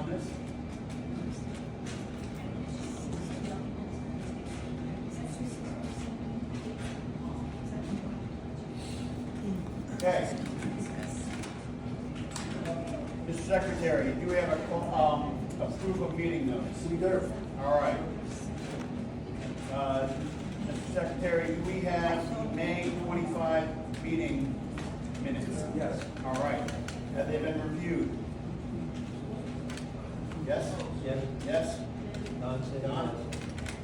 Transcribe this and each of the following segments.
on this? Okay. Mr. Secretary, do we have a approve of meeting notice? We do. All right. Mr. Secretary, do we have the May 25 meeting minutes? Yes. All right. Have they been reviewed? Yes? Yes. Yes? Don said Don?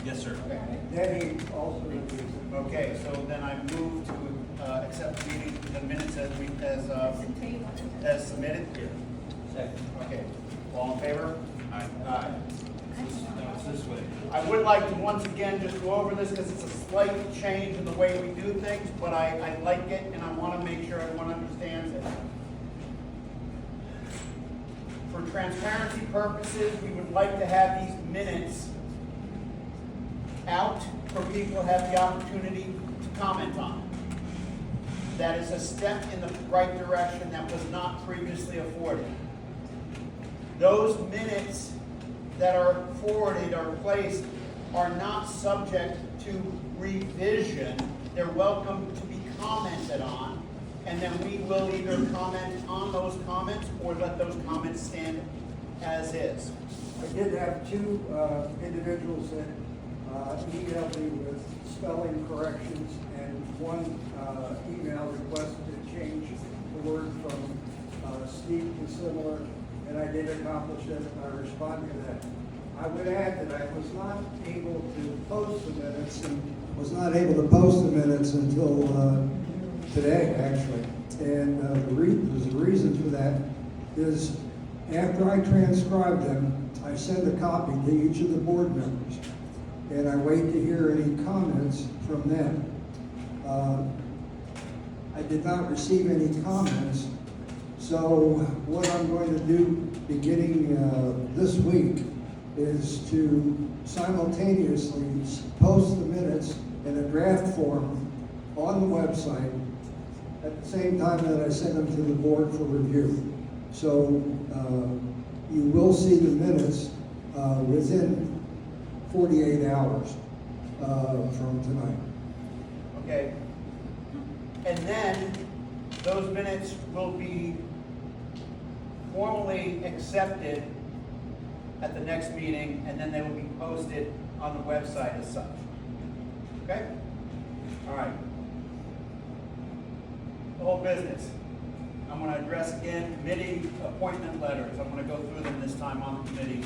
Yes, sir. Okay. Then he also reviews it. Okay, so then I move to accept the meeting, the minutes as submitted? Second. Okay. All in favor? Aye. Aye. Now it's this way. I would like to once again just go over this because it's a slight change in the way we do things, but I like it and I want to make sure everyone understands it. For transparency purposes, we would like to have these minutes out for people to have the opportunity to comment on. That is a step in the right direction that was not previously afforded. Those minutes that are forwarded or placed are not subject to revision. They're welcome to be commented on, and then we will either comment on those comments or let those comments stand as is. I did have two individuals that emailed me with spelling corrections, and one email requested to change the word from steep to similar, and I did accomplish it. I responded to that. I would add that I was not able to post the minutes until today, actually. And there's a reason for that is after I transcribe them, I send a copy to each of the board members, and I wait to hear any comments from them. I did not receive any comments, so what I'm going to do beginning this week is to simultaneously post the minutes in a draft form on the website at the same time that I send them to the board for review. So you will see the minutes within 48 hours from tonight. Okay? And then those minutes will be formally accepted at the next meeting, and then they will be posted on the website as such. Okay? All right. The whole business. I'm going to address again committee appointment letters. I'm going to go through them this time on the committee.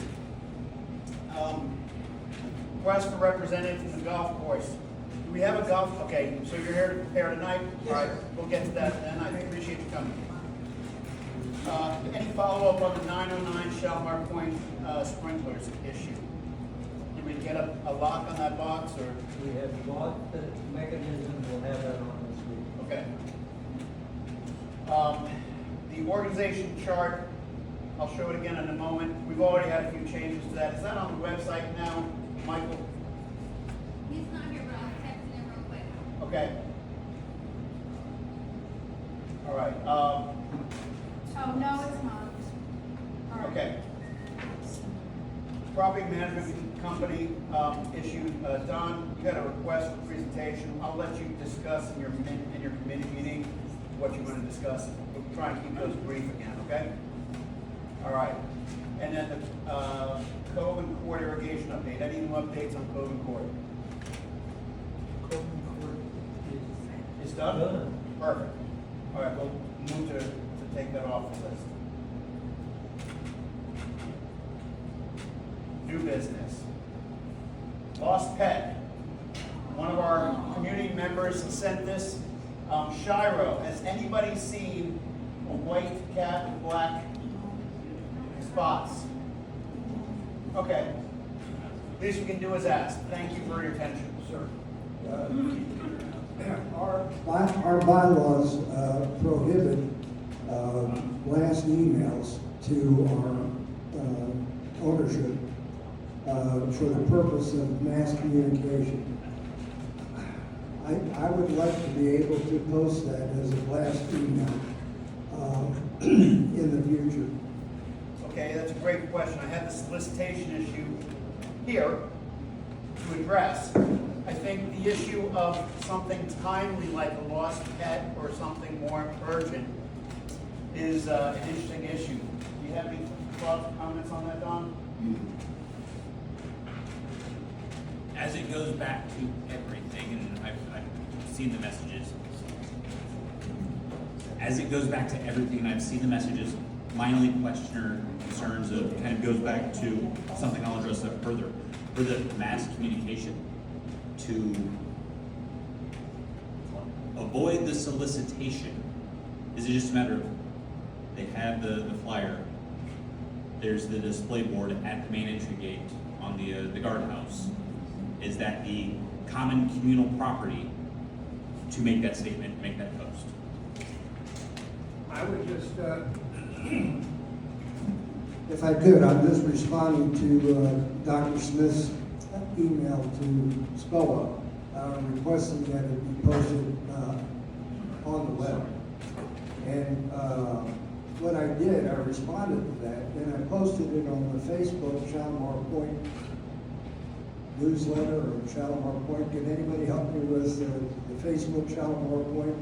Request for representative from the golf course. Do we have a golf? Okay, so you're here to prepare tonight? All right, we'll get to that then. I appreciate you coming. Any follow-up on the 909 Shalimar Point sprinklers issue? Did we get a lock on that box, or? We have bought the mechanism, we'll have that on this week. Okay. The organization chart, I'll show it again in a moment. We've already had a few changes to that. Is that on the website now, Michael? He's not here, but I'll text him real quick. Okay. All right. Oh, no, it's not. All right. Okay. Property management company issued, Don, you got a request for presentation. I'll let you discuss in your committee meeting what you want to discuss. We'll try and keep those brief again, okay? All right. And then the Cove and Court irrigation update. Any new updates on Cove and Court? It's done? Perfect. All right, we'll move to take that off the list. New business. Lost pet. One of our community members sent this. Shiro, has anybody seen a white cat with black spots? Okay. Least we can do is ask. Thank you for your attention. Sir. Our bylaws prohibit blast emails to our ownership for the purpose of mass communication. I would like to be able to post that as a blast email in the future. Okay, that's a great question. I have the solicitation issue here to address. I think the issue of something timely like a lost pet or something more urgent is an interesting issue. Do you have any thoughts or comments on that, Don? As it goes back to everything, and I've seen the messages. As it goes back to everything, and I've seen the messages, my only question or concerns of kind of goes back to something I'll address that further. For the mass communication, to avoid the solicitation, is it just a matter of they have the flyer, there's the display board at the main entry gate on the guardhouse. Is that the common communal property to make that statement, make that post? I would just, if I could, I'm just responding to Dr. Smith's email to SPOA, requesting that it be posted on the web. And what I did, I responded to that, and I posted it on the Facebook Shalimar Point newsletter or Shalimar Point. Can anybody help me with the Facebook Shalimar Point?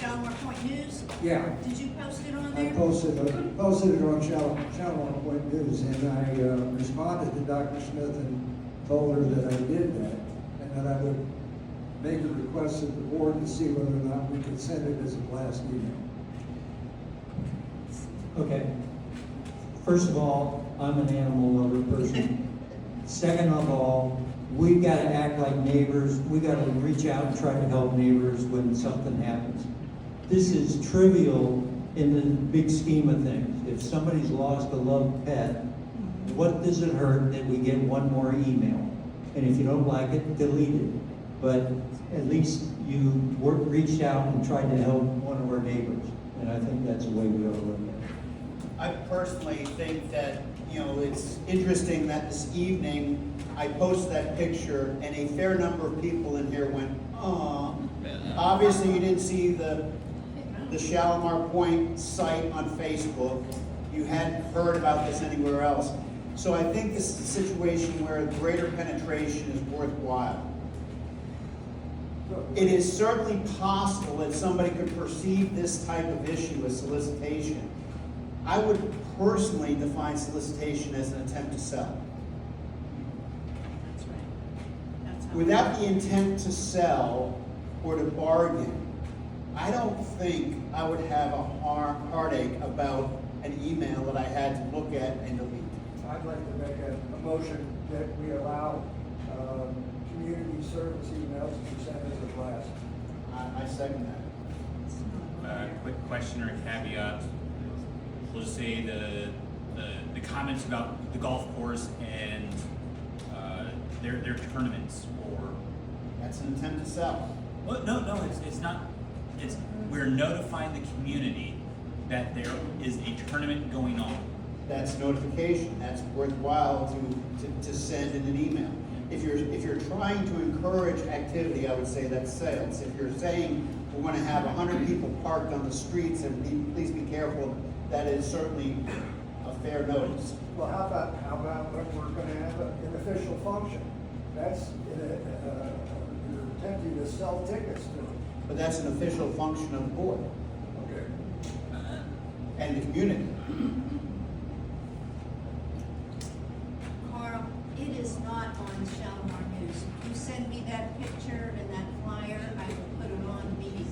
Shalimar Point News? Yeah. Did you post it on I there? posted it on Shalimar Point News, and I responded to Dr. Smith and told her that I did that, and that I would make a request to the board to see whether or not we could send it as a blast email. Okay. First of all, I'm an animal lover person. Second of all, we gotta act like neighbors. We gotta reach out and try to help neighbors when something happens. This is trivial in the big scheme of things. If somebody's lost a loved pet, what does it hurt that we get one more email? And if you don't like it, delete it. But at least you reached out and tried to help one of our neighbors. And I think that's the way we ought to look at it. I personally think that, it's interesting that this evening I posted that picture and a fair number of people in here went, "Aw." Obviously, you didn't see the Shalimar Point site on Facebook. You hadn't heard about this anywhere else. So I think this is a situation where greater penetration is worthwhile. It is certainly possible that somebody could perceive this type of issue as solicitation. I would personally define solicitation as an attempt to sell. That's right. That's how. Without the intent to sell or to bargain, I don't think I would have a heartache about an email that I had to look at and delete. I'd like to make a motion that we allow community service emails to be sent as a blast. I second that. Quick question or caveat. We'll just say the comments about the golf course and their tournaments or. That's an attempt to sell. Well, no, it's not. It's we're notifying the community that there is a tournament going on. That's notification. That's worthwhile to send in an email. If you're trying to encourage activity, I would say that's sales. If you're saying we're going to have 100 people parked on the streets and please be careful, that is certainly a fair notice. Well, how about when we're gonna have an official function? That's, you're attempting to sell tickets to. But that's an official function of the board Okay. and the community. Carl, it is not on Shalimar News. You send me that picture and that flyer, I will put it on immediately.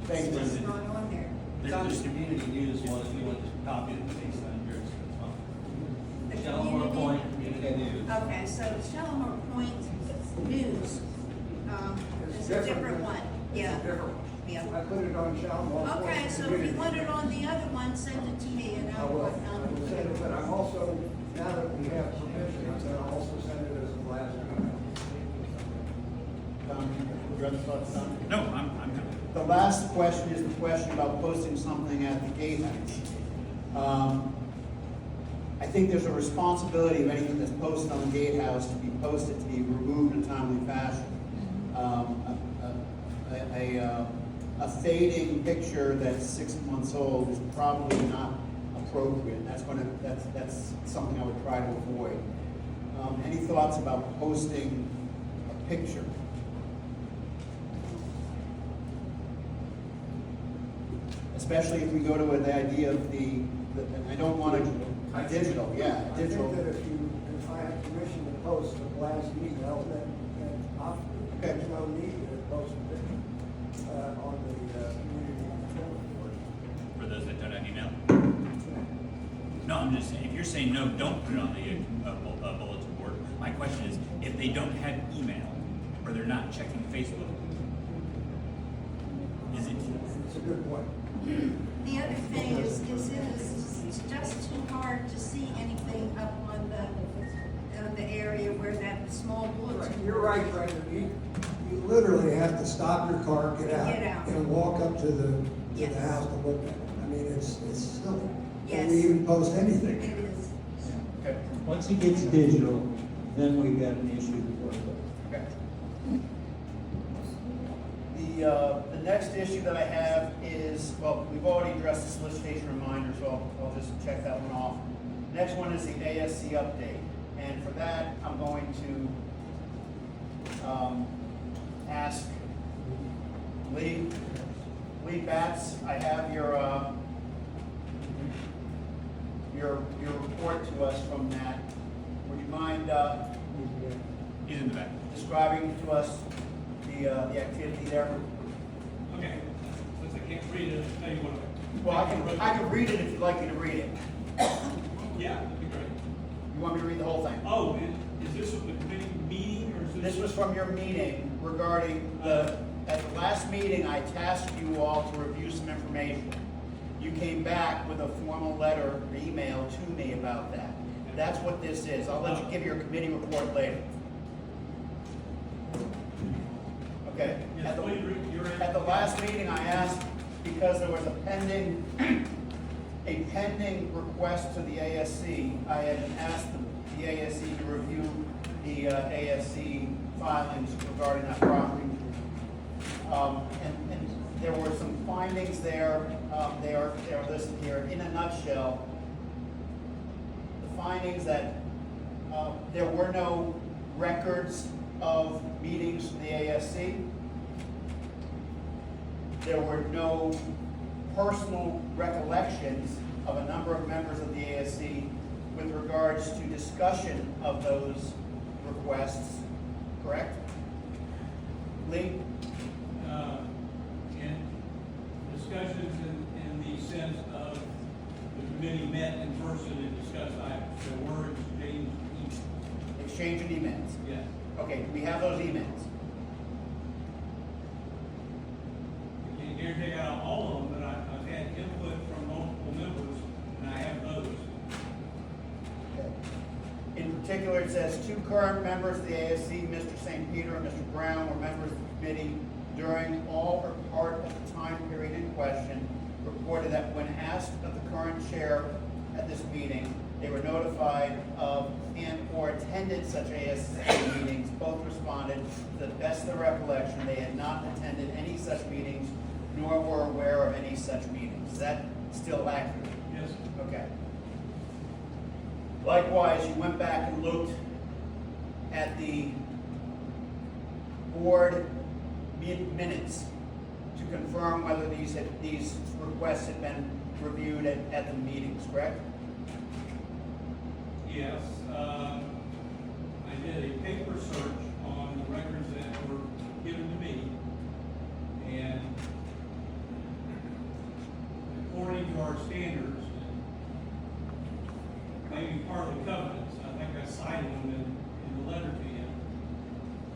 Thank you. It's just not on there. It's on the community news one, if you want to copy it and paste it on yours, that's fine. The Shalimar community- Point Community News. Okay, so Shalimar Point News, is a different one. Yeah. It's a different one. Yeah. I put it on Shalimar Point. Okay, so if Community. you want it on the other one, send it to me and I I'll will, work I on will it. send it, but I'm also, now that we have permission, I'm gonna also send it as a blast email. Your other thoughts, Don? No, I'm good. The last question is the question about posting something at the gatehouse. I think there's a responsibility of anything that's posted on the gatehouse to be posted, to be removed in a timely fashion. A fading picture that's 6 months old is probably not a appropriate. That's something I would try to avoid. Any thoughts about posting a picture? Especially if we go to the idea of and I don't want to, digital, yeah, I digital. think that if I have permission to post a blast email, then Okay. there's no need to post a picture on the community control board. For those that don't have email? No, I'm just saying, if you're saying no, don't put it on the bulletin board. My question is, if they don't have email, or they're not checking Facebook, is it? It's a good point. The other thing is it's just too hard to see anything up on the area where that small bulletin. You're right, Brenda. You literally have to stop your car, get Get out. out, and walk up to the Yes. house to look at it. I mean, it's silly. Yes. Can we even post anything? It is. Okay. Once it gets digital, then we've got an issue to work with. Okay. The next issue that I have is, well, we've already addressed the solicitation reminder, so I'll just check that one off. Next one is the ASC update, and for that, I'm going to ask Lee Batts, I have your report to us from that. Would you mind He's in the back. describing to us the activity there? Okay, since I can't read it, I'll tell you what. Well, I can read it if you'd like me to read it. Yeah, that'd be great. You want me to read the whole thing? Oh, is this from the committee meeting or is this? This was from your meeting regarding at the last meeting, I tasked you all to review some information. You came back with a formal letter or email to me about that. That's what this is. I'll let you give your committee report later. Okay. Yes, please read your. At the last meeting, I asked, because there was a pending request to the ASC, I had asked the ASC to review the ASC filings regarding that property. And there were some findings there, they are listed here. In a nutshell, the findings that there were no records of meetings from the ASC. There were no personal recollections of a number of members of the ASC with regards to discussion of those requests, correct? Lee? In discussions in the sense of the committee met in person and discussed items, there were exchanged emails. Exchange of emails. Yes. Okay, we have those emails. I can't guarantee I got all of them, but I've had input from multiple members and I have those. In particular, it says two current members of the ASC, Mr. St. Peter and Mr. Brown, were members of the committee during all or part of the time period in question, reported that when asked of the current chair at this meeting, they were notified of and/or attended such ASC meetings. Both responded, to the best of their recollection, they had not attended any such meetings, nor were aware of any such meetings. Is that still accurate? Yes. Okay. Likewise, you went back and looked at the board minutes to confirm whether these requests had been reviewed at the meetings, correct? Yes, I did a paper search on the records that were given to me, and according to our standards, maybe part of the covenants, I think I cited them in the letter to you,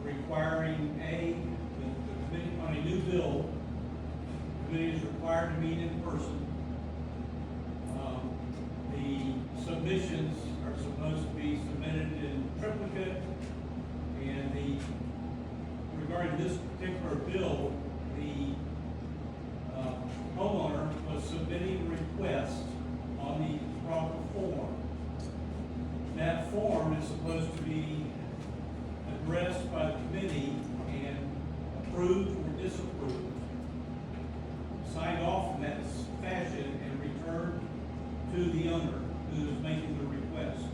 requiring the committee, on a new bill, the committee is required to meet in person. The submissions are supposed to be submitted in triplicate, and regarding this particular bill, the homeowner was submitting requests on the proper form. That form is supposed to be addressed by the committee and approved or disapproved, signed off in that fashion and returned to to the owner who is making the request.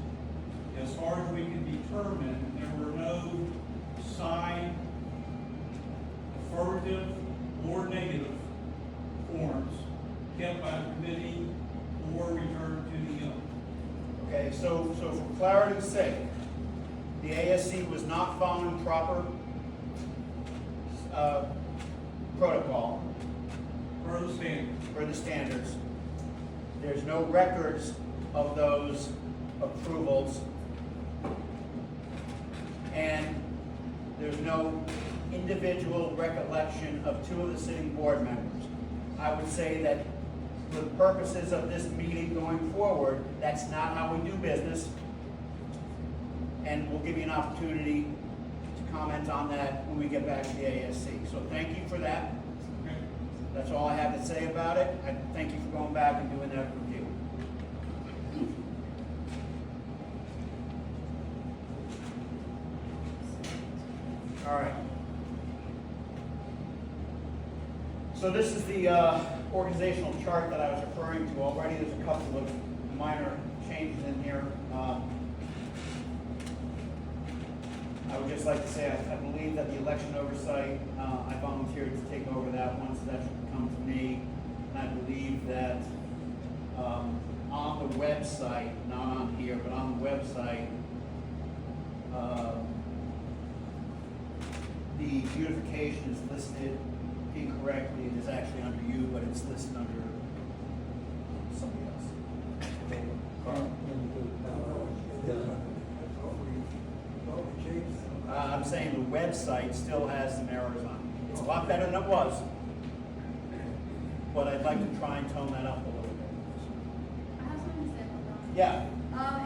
As far as we can determine, there were no signed affirmative or negative forms kept by the committee or returned to the owner. Okay, so for clarity's sake, the ASC was not following proper protocol Per the standards. for the standards. There's no records of those approvals. And there's no individual recollection of two of the sitting board members. I would say that for the purposes of this meeting going forward, that's not how we do business. And we'll give you an opportunity to comment on that when we get back to the ASC. So thank you for that. Okay. That's all I have to say about it. I thank you for going back and doing that review. All right. So this is the organizational chart that I was referring to already. There's a couple of minor changes in here. I would just like to say, I believe that the election oversight, I volunteered to take over that one, so that should come to me. And I believe that on the website, not on here, but on the website, the beautification is listed incorrectly. It is actually under you, but it's listed under somebody else. I'm saying the website still has some errors on it. It's a lot better than it was, but I'd like to try and tone that up a little bit. I have something to say about that. Yeah,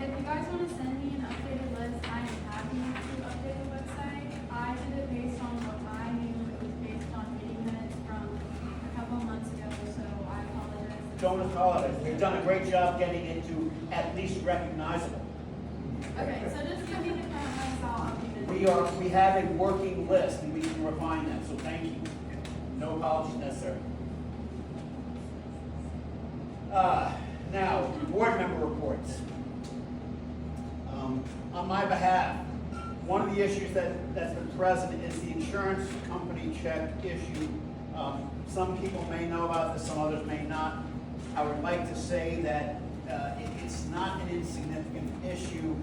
If you guys want to send me an updated list, I am happy to update the website. I did it based on what I knew. It was based on meeting minutes from a couple of months ago, so I apologize. don't apologize. We've done a great job getting it to at least recognizable. Okay, so just give me the current ones, I'll update it. We have a working list and we can refine that, so thank you. No apologies necessary. Now, board member reports. On my behalf, one of the issues that's been present is the insurance company check issue. Some people may know about this, some others may not. I would like to say that it's not an insignificant issue.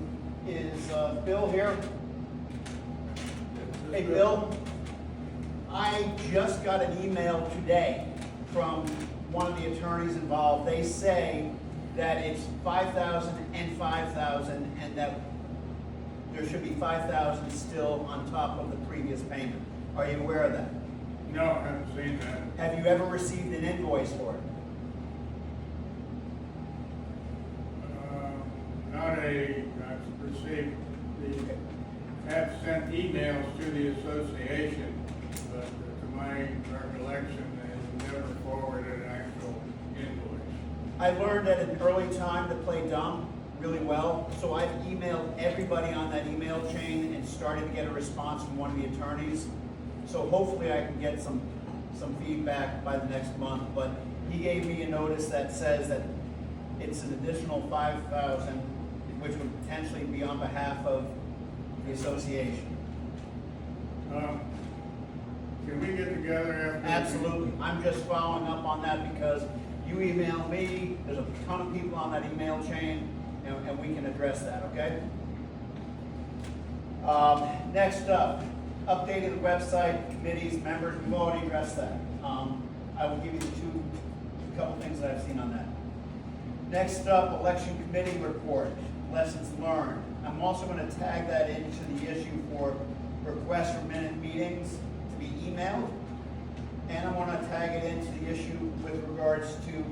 Is Bill here? Hey, Bill, I just got an email today from one of the attorneys involved. They say that it's $5,000 and $5,000 and that there should be $5,000 still on top of the previous payment. Are you aware of that? No, I haven't seen that. Have you ever received an invoice for it? I've received have sent emails to the association, but to my recollection, they never forwarded an actual invoice. I learned at an early time to play dumb really well, so I've emailed everybody on that email chain and started to get a response from one of the attorneys. So hopefully I can get some feedback by the next month, but he gave me a notice that says that it's an additional $5,000, which would potentially be on behalf of the association. Can we get together after? Absolutely. I'm just following up on that because you emailed me, there's a ton of people on that email chain, and we can address that, okay? Next up, updating the website, committees, members, we've already addressed that. I will give you a couple things that I've seen on that. Next up, election committee report, lessons learned. I'm also going to tag that into the issue for requests for minute meetings to be emailed. And I want to tag it into the issue with regards to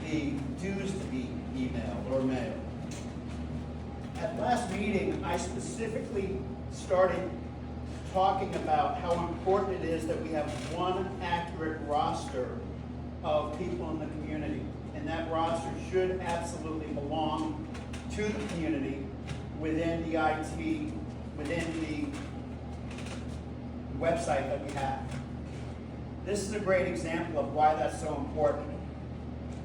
the dues to be emailed or mailed. At last meeting, I specifically started talking about how important it is that we have one accurate roster of people in the community. And that roster should absolutely belong to the community within the IT, within the website that we have. This is a great example of why that's so important.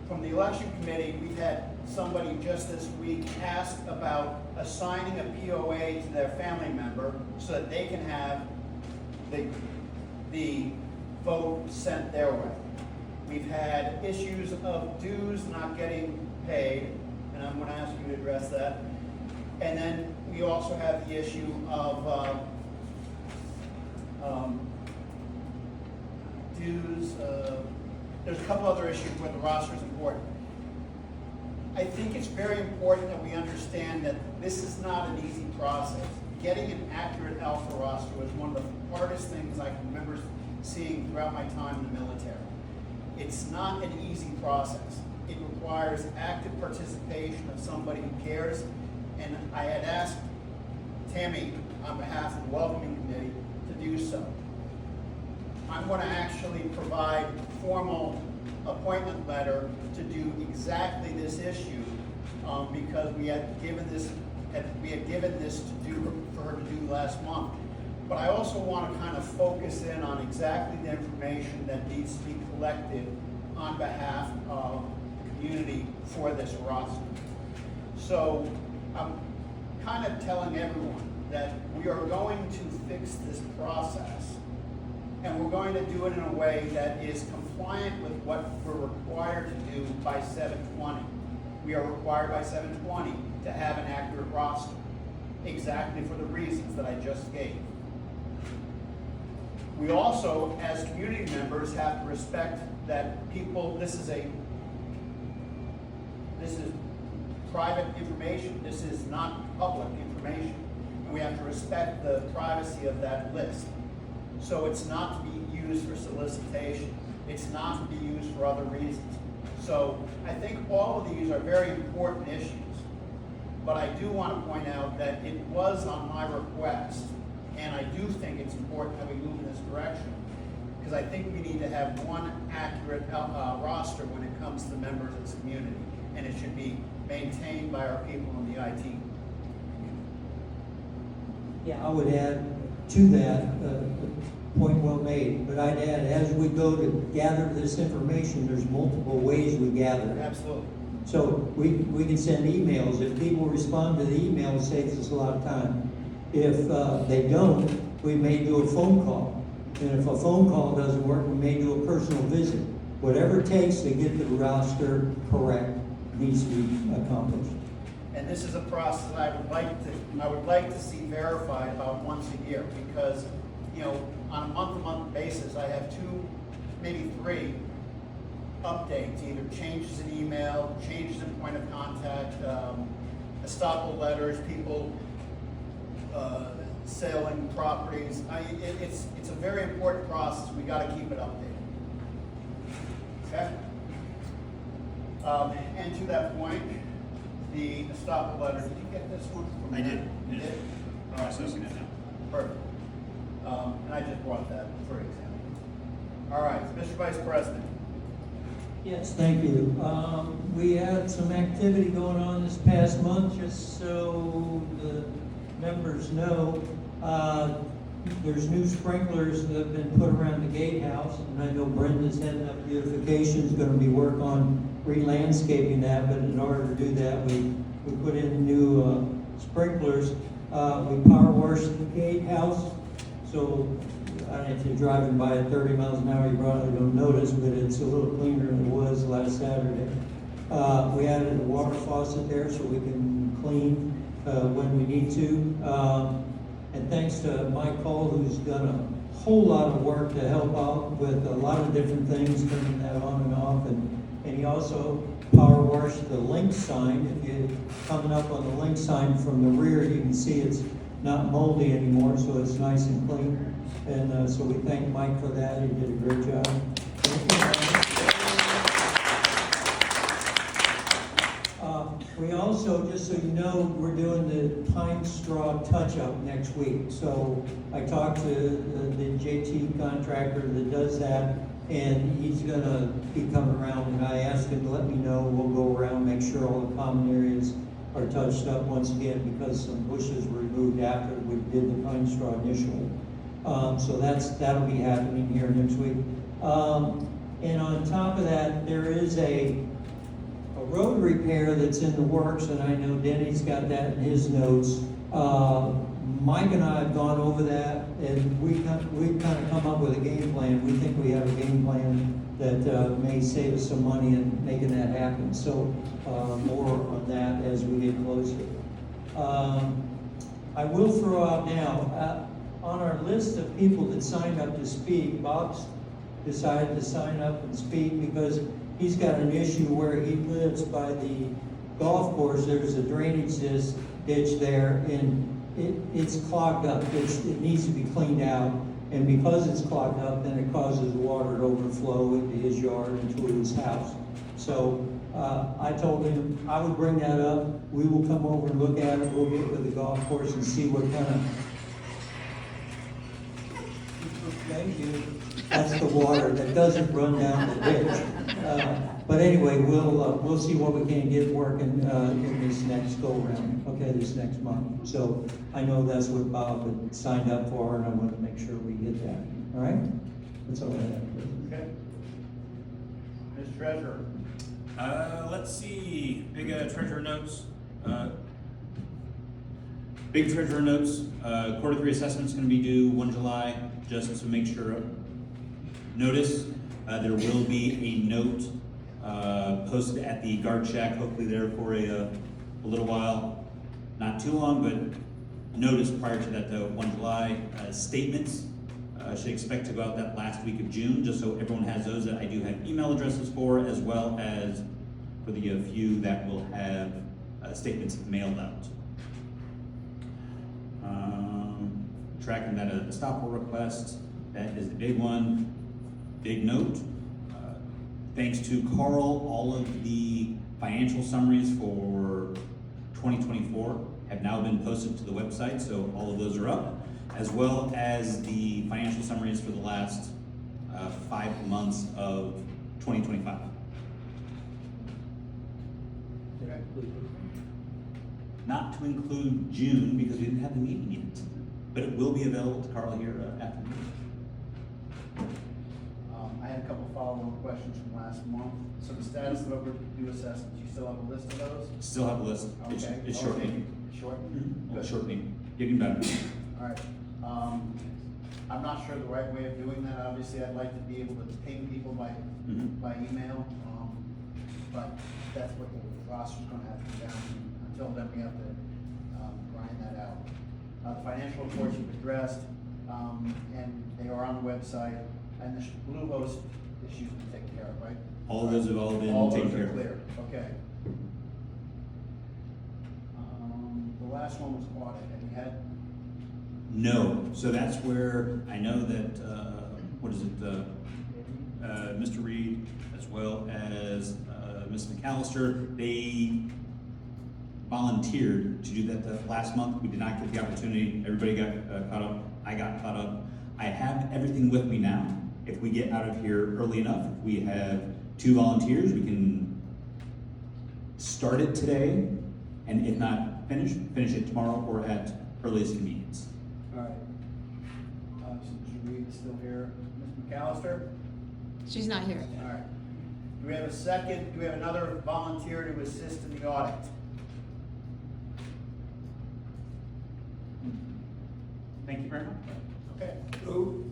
from the election committee, we've had somebody just this week ask about assigning a POA to their family member so that they can have the vote sent their way. We've had issues of dues not getting paid, and I'm gonna ask you to address that. And then we also have the issue of dues, there's a couple other issues where the roster is important. I think it's very important that we understand that this is not an easy process. Getting an accurate alpha roster was one of the hardest things I can remember seeing throughout my time in the military. It's not an easy process. It requires active participation of somebody who cares, and I had asked Tammy on behalf of the welcoming committee to do so. I'm going to actually provide formal appointment letter to do exactly this issue because we had given this to do for her to do last month. But I also want to kind of focus in on exactly the information that needs to be collected on behalf of the community for this roster. So I'm kind of telling everyone that we are going to fix this process, and we're going to do it in a way that is compliant with what we're required to do by 720. We are required by 720 to have an accurate roster, exactly for the reasons that I just gave. We also, as community members, have to respect that people, this is private information. This is not public information. And we have to respect the privacy of that list. So it's not to be used for solicitation. It's not to be used for other reasons. So I think all of these are very important issues. But I do want to point out that it was on my request, and I do think it's important that we move in this direction, because I think we need to have one accurate roster when it comes to members of this community, and it should be maintained by our people in the IT community. Yeah, I would add to that, point well made, but I'd add, as we go to gather this information, there's multiple ways we gather it. Absolutely. So we can send emails. If people respond to the email, it saves us a lot of time. If they don't, we may do a phone call. And if a phone call doesn't work, we may do a personal visit. Whatever it takes to get the roster correct needs to be accomplished. And this is a process I would like to see verified about once a year, because, you know, on a month-to-month basis, I have 2, maybe 3 updates, either changes in email, changes in point of contact, estoppel letters, people selling properties. It's a very important process. We got to keep it updated. Okay. And to that point, the estoppel letter. Did you get this one? From I did. You did? Processing it now. Perfect. And I just brought that for example. All right, Mr. Vice President. Yes, thank you. We had some activity going on this past month, just so the members know. There's new sprinklers that have been put around the gatehouse, and I know Brenda's heading up beautification, is gonna be work on re-landscaping that, but in order to do that, we put in new sprinklers. We power washed the gatehouse, so I don't know if you're driving by at 30 miles an hour, you probably don't notice, but it's a little cleaner than it was last Saturday. We added a water faucet there so we can clean when we need to. And thanks to Mike Cole, who's done a whole lot of work to help out with a lot of different things, turning that on and off. And he also power washed the link sign. If you're coming up on the link sign from the rear, you can see it's not moldy anymore, so it's nice and clean. And so we thank Mike for that. He did a great job. We also, just so you know, we're doing the pine straw touch-up next week. So I talked to the JT contractor that does that, and he's gonna be coming around, and I asked him to let me know. We'll go around, make sure all the common areas are touched up once again, because some bushes were removed after we did the pine straw initially. So that'll be happening here next week. And on top of that, there is a a road repair that's in the works, and I know Denny's got that in his notes. Mike and I have gone over that, and we've kind of come up with a game plan. We think we have a game plan that may save us some money in making that happen. So more on that as we get closer. I will throw out now, on our list of people that signed up to speak, Bob's decided to sign up and speak because he's got an issue where he lives by the golf course. There's a drainage ditch there, and it's clogged up. It needs to be cleaned out, and because it's clogged up, then it causes water to overflow into his yard and to his house. So I told him I would bring that up. We will come over and look at it. We'll get with the golf course and see what kind of. Thank you. That's the water that doesn't run down the ditch. But anyway, we'll see what we can get working in this next go round. Okay, this next month. So I know that's what Bob had signed up for, and I want to make sure we get that. All right? That's all I have. Okay. Ms. Treasurer. Let's see, big treasurer notes. Big treasurer notes, quarter 3 assessment's gonna be due 1 July, just to make sure. Notice, there will be a note, posted at the guard shack, hopefully there for a little while. Not too long, but notice prior to that 1 July. Statements, should expect to go out that last week of June, just so everyone has those that I do have email addresses for, as well as for the few that will have statements mailed out. Tracking that stop work request, that is the big one. Big note, thanks to Carl, all of the financial summaries for 2024 have now been posted to the website, so all of those are up, as well as the financial summaries for the last 5 months of 2025. Okay. Not to include June, because we didn't have the meeting yet, but it will be available to Carl here after the meeting. I had a couple follow-up questions from last month. So the status of overdue assessments, you still have a list of those? Still have a list. Okay. It's shortening. Shortening? Good. Shortening, getting better. All right. I'm not sure the right way of doing that. Obviously, I'd like to be able to ping people by email. But that's what the roster's gonna have to do down. Until then, we have to grind that out. The financial reports you've addressed, and they are on the website, and the Bluehost issue's been taken care of, right? All of those have all been All taken those care are of. clear, okay. The last one was audit, have you had? No, so that's where I know that, Mr. Reed, as well as Ms. McAllister, they volunteered to do that last month. We did not get the opportunity. Everybody got caught up. I got caught up. I have everything with me now. If we get out of here early enough, if we have 2 volunteers, we can start it today, and if not finish it tomorrow or at earliest convenience. All right. So Mr. Reed is still here. Ms. McAllister? She's not here. All right. Do we have a second, do we have another volunteer to assist in the audit? Thank you very much. Okay. Who?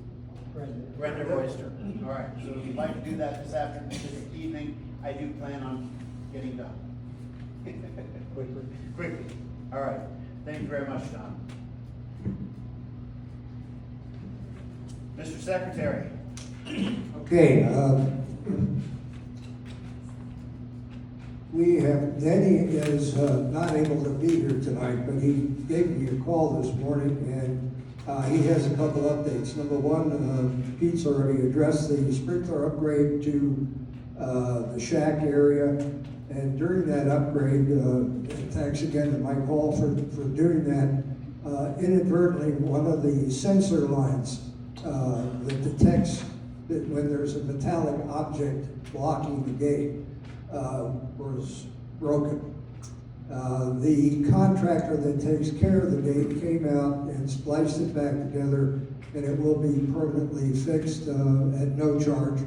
Brenda Royster. All right, so if you'd like to do that this afternoon, this evening, I do plan on getting done. Quickly. All right. Thank you very much, Don. Mr. Secretary. Okay, Denny is not able to be here tonight, but he gave me a call this morning, and he has a couple updates. Number one, Pete's already addressed the sprinkler upgrade to the shack area, and during that upgrade, and thanks again to Mike Hall for doing that, inadvertently, one of the sensor lines that detects that when there's a metallic object blocking the gate was broken. The contractor that takes care of the gate came out and spliced it back together, and it will be permanently fixed at no charge.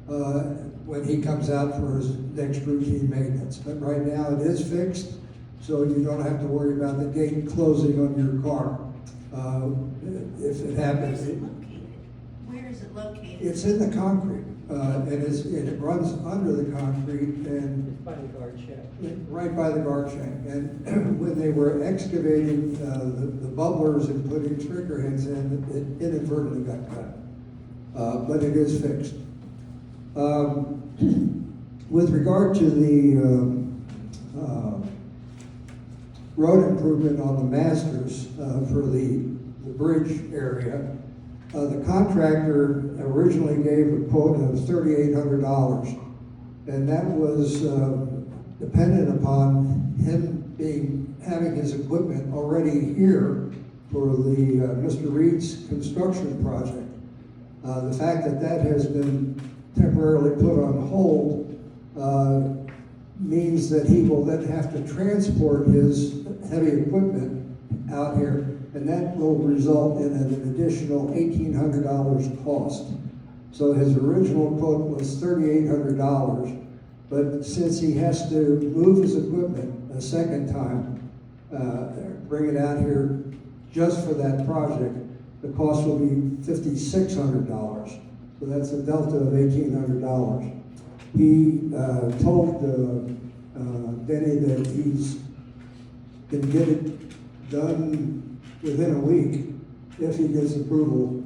when he comes out for his next routine maintenance. But right now it is fixed, so you don't have to worry about the gate closing on your car. If it Where happens, is it located? Where is it located? it's in the concrete, and it runs under the concrete and By the guard shack. right by the guard shack. And when they were excavating the bubblers and putting trigger heads in, it inadvertently got cut. But it is fixed. With regard to the road improvement on the Masters for the bridge area, the contractor originally gave a quote of $3,800, and that was dependent upon him having his equipment already here for the Mr. Reed's construction project. The fact that that has been temporarily put on hold means that he will then have to transport his heavy equipment out here, and that will result in an additional $1,800 cost. So his original quote was $3,800, but since he has to move his equipment a second time, bring it out here just for that project, the cost will be $5,600. So that's a delta of $1,800. He told Denny that he's can get it done within a week if he gets approval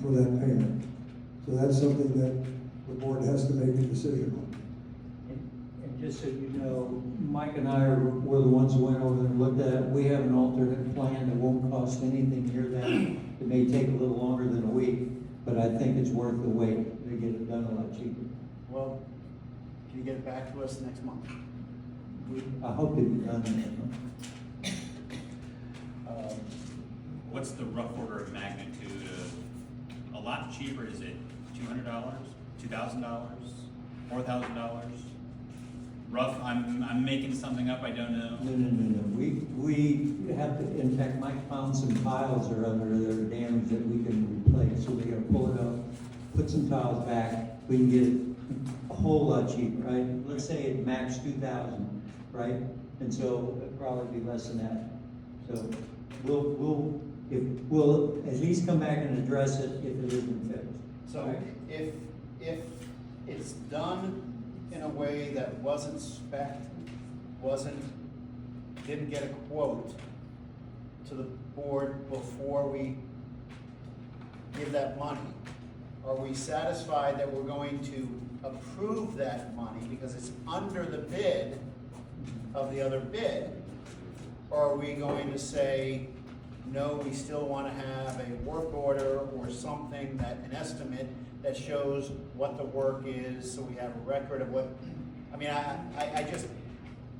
for that payment. So that's something that the board has to make a decision on. And just so you know, Mike and I were the ones who went over there and looked at it. We have an alternate plan that won't cost anything near that. It may take a little longer than a week, but I think it's worth the wait to get it done a lot cheaper. Well, can you get it back to us next month? I hope to be done next month. What's the rough order of magnitude of, a lot cheaper, is it $200, $2,000, $4,000? Rough, I'm making something up, I don't know. No. We have to, in fact, Mike found some tiles are under there damaged that we can replace, so we gotta pull it up, put some tiles back, we can get it a whole lot cheaper, right? Let's say it max 2,000, right? And so it'll probably be less than that. So we'll at least come back and address it if it isn't fixed. So Right. if it's done in a way that wasn't spec'd, didn't get a quote to the board before we give that money, are we satisfied that we're going to approve that money because it's under the bid of the other bid? Or are we going to say, no, we still want to have a work order or something that, an estimate that shows what the work is, so we have a record of what, I mean, I just,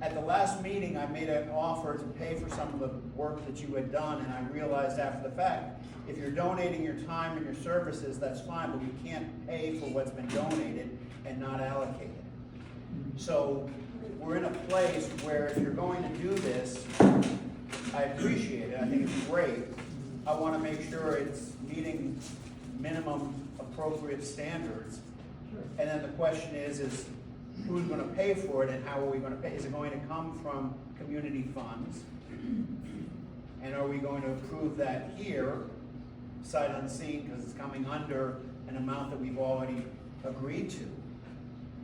at the last meeting, I made an offer to pay for some of the work that you had done, and I realized after the fact, if you're donating your time and your services, that's fine, but you can't pay for what's been donated and not allocate it. So, we're in a place where if you're going to do this, I appreciate it, I think it's great. I want to make sure it's meeting minimum appropriate standards. And then the question is who's going to pay for it and how are we going to pay? Is it going to come from community funds? And are we going to approve that here, sight unseen, because it's coming under an amount that we've already agreed to?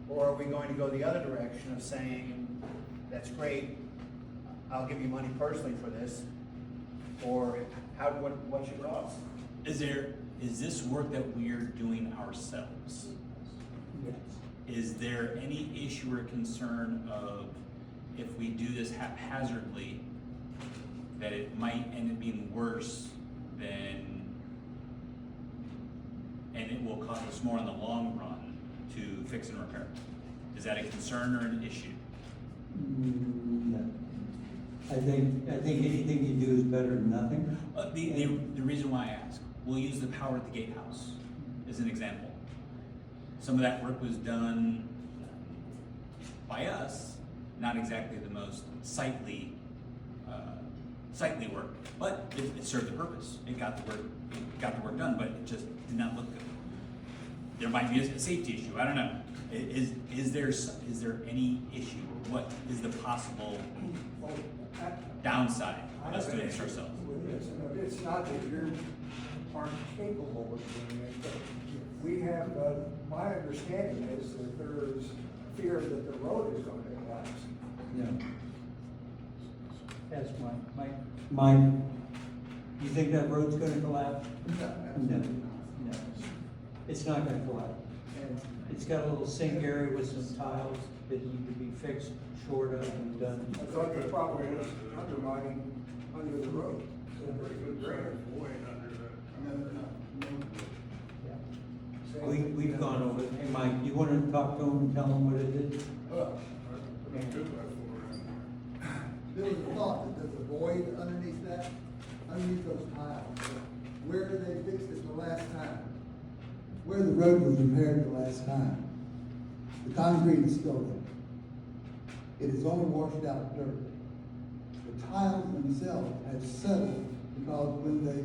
Or are we going to go the other direction of saying, that's great, I'll give you money personally for this, or what's your cost? Is this work that we are doing ourselves? Yes. Is there any issue or concern of if we do this haphazardly, that it might end up being worse than, and it will cost us more in the long run to fix and repair? Is that a concern or an issue? No. I think anything you do is better than nothing. The reason why I ask, we'll use the power at the gatehouse as an example. Some of that work was done by us, not exactly the most sightly work, but it served the purpose. It got the work done, but it just did not look good. there might be a safety issue, I don't know. Is there any issue? What is the possible downside of us doing this ourselves? It's not that you aren't capable of doing it, but we have, my understanding is that there is fear that the road is going to collapse. Yeah. That's my, you think that road's gonna collapse? No. It's not gonna collapse. And it's got a little sink area with some tiles that need to be fixed, short of and done. I thought the problem was undermining under the road. Pretty good drainage void under the. We've gone over it. Hey, Mike, you wanna talk to him and tell him what it is? There was a thought that there's a void underneath that, underneath those tiles. Where they fixed it the last time? Where the road was repaired the last time, the concrete is still there. It is only washed out dirt. The tiles themselves have settled because when they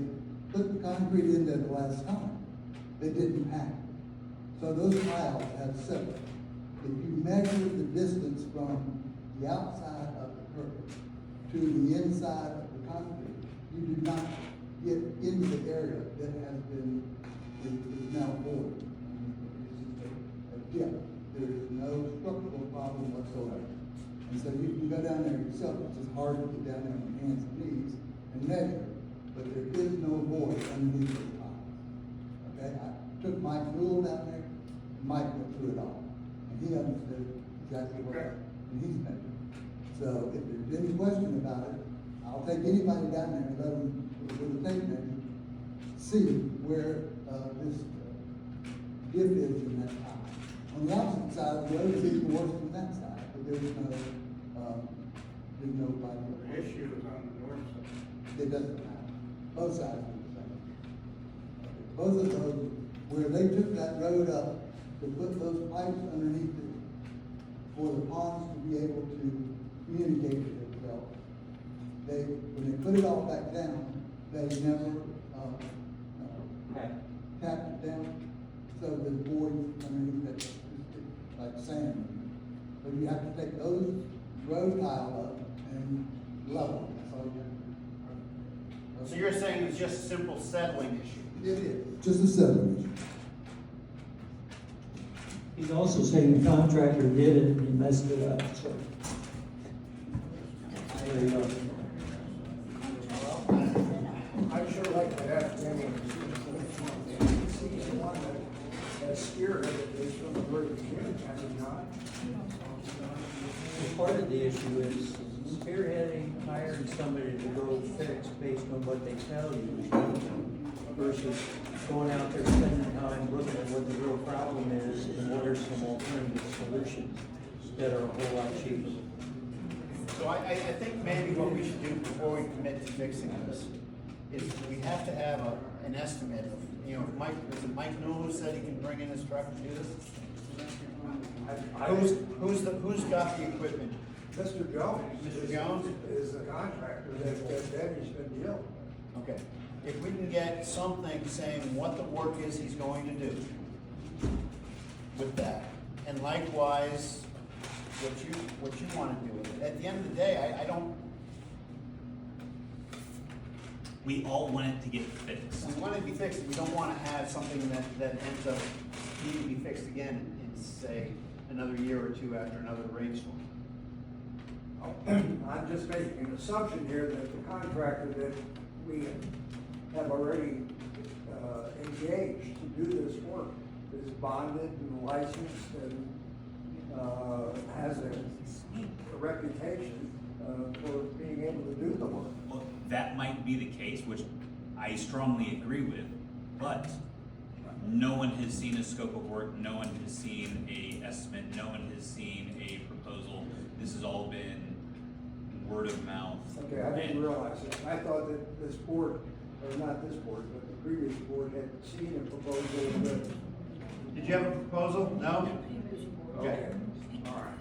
put the concrete in there the last time, they didn't pack. So those tiles have settled. If you measure the distance from the outside of the curb to the inside of the concrete, you do not get into the area that has been, is now void. It's just a dip. There is no structural problem whatsoever. And so you can go down there yourself, it's just hard to get down there on your hands and knees and measure, but there is no void underneath those tiles. Okay, I took Mike Newell down there, and Mike went through it all, and he understood exactly what, and he's measured. So if there's any question about it, I'll take anybody down there and let them, with a tape measure, see where, this dip is in that tile. On the opposite side of the road, it's even worse than that side, but there's no The issue is on the north side. it doesn't matter. Both sides are the same. Both of those, where they took that road up to put those pipes underneath it for the ponds to be able to communicate with themselves. When they put it all back down, they never, tapped it down. So the void underneath that, is like sand. But you have to take those road tile up and level them. That's all you have to do. So you're saying it's just a simple settling issue? It is, just a settlement. He's also saying the contractor did it and he messed it up, so. There you go. I'd sure like to have Danny, he's the one that spearheaded this from the very beginning, has he not? Well, part of the issue is spearheading, hiring somebody to go fix based on what they tell you versus going out there, spending time looking at what the real problem is and what are some alternative solutions that are a whole lot cheaper. So I think maybe what we should do before we commit to fixing this is we have to have an estimate of, you know, is it Mike Newell who said he can bring in his truck and do this? Who's got the equipment? Mr. Jones. Mr. Jones? Is the contractor that Debbie's been dealing with. Okay, if we can get something saying what the work is he's going to do with that, and likewise, what you wanna do with it. At the end of the day, I don't, We all want it to get fixed. we want it to be fixed, we don't wanna have something that ends up needing to be fixed again in, say, another year or two after another rainstorm. I'm just making an assumption here that the contractor that we have already engaged to do this work is bonded and licensed and has a reputation for being able to do the work. Well, that might be the case, which I strongly agree with, but no one has seen a scope of work, no one has seen a estimate, no one has seen a proposal. This has all been word of mouth. Okay, I didn't realize that. I thought that this board, or not this board, but the previous board had seen a proposal that. Did you have a proposal? No? Okay. All right.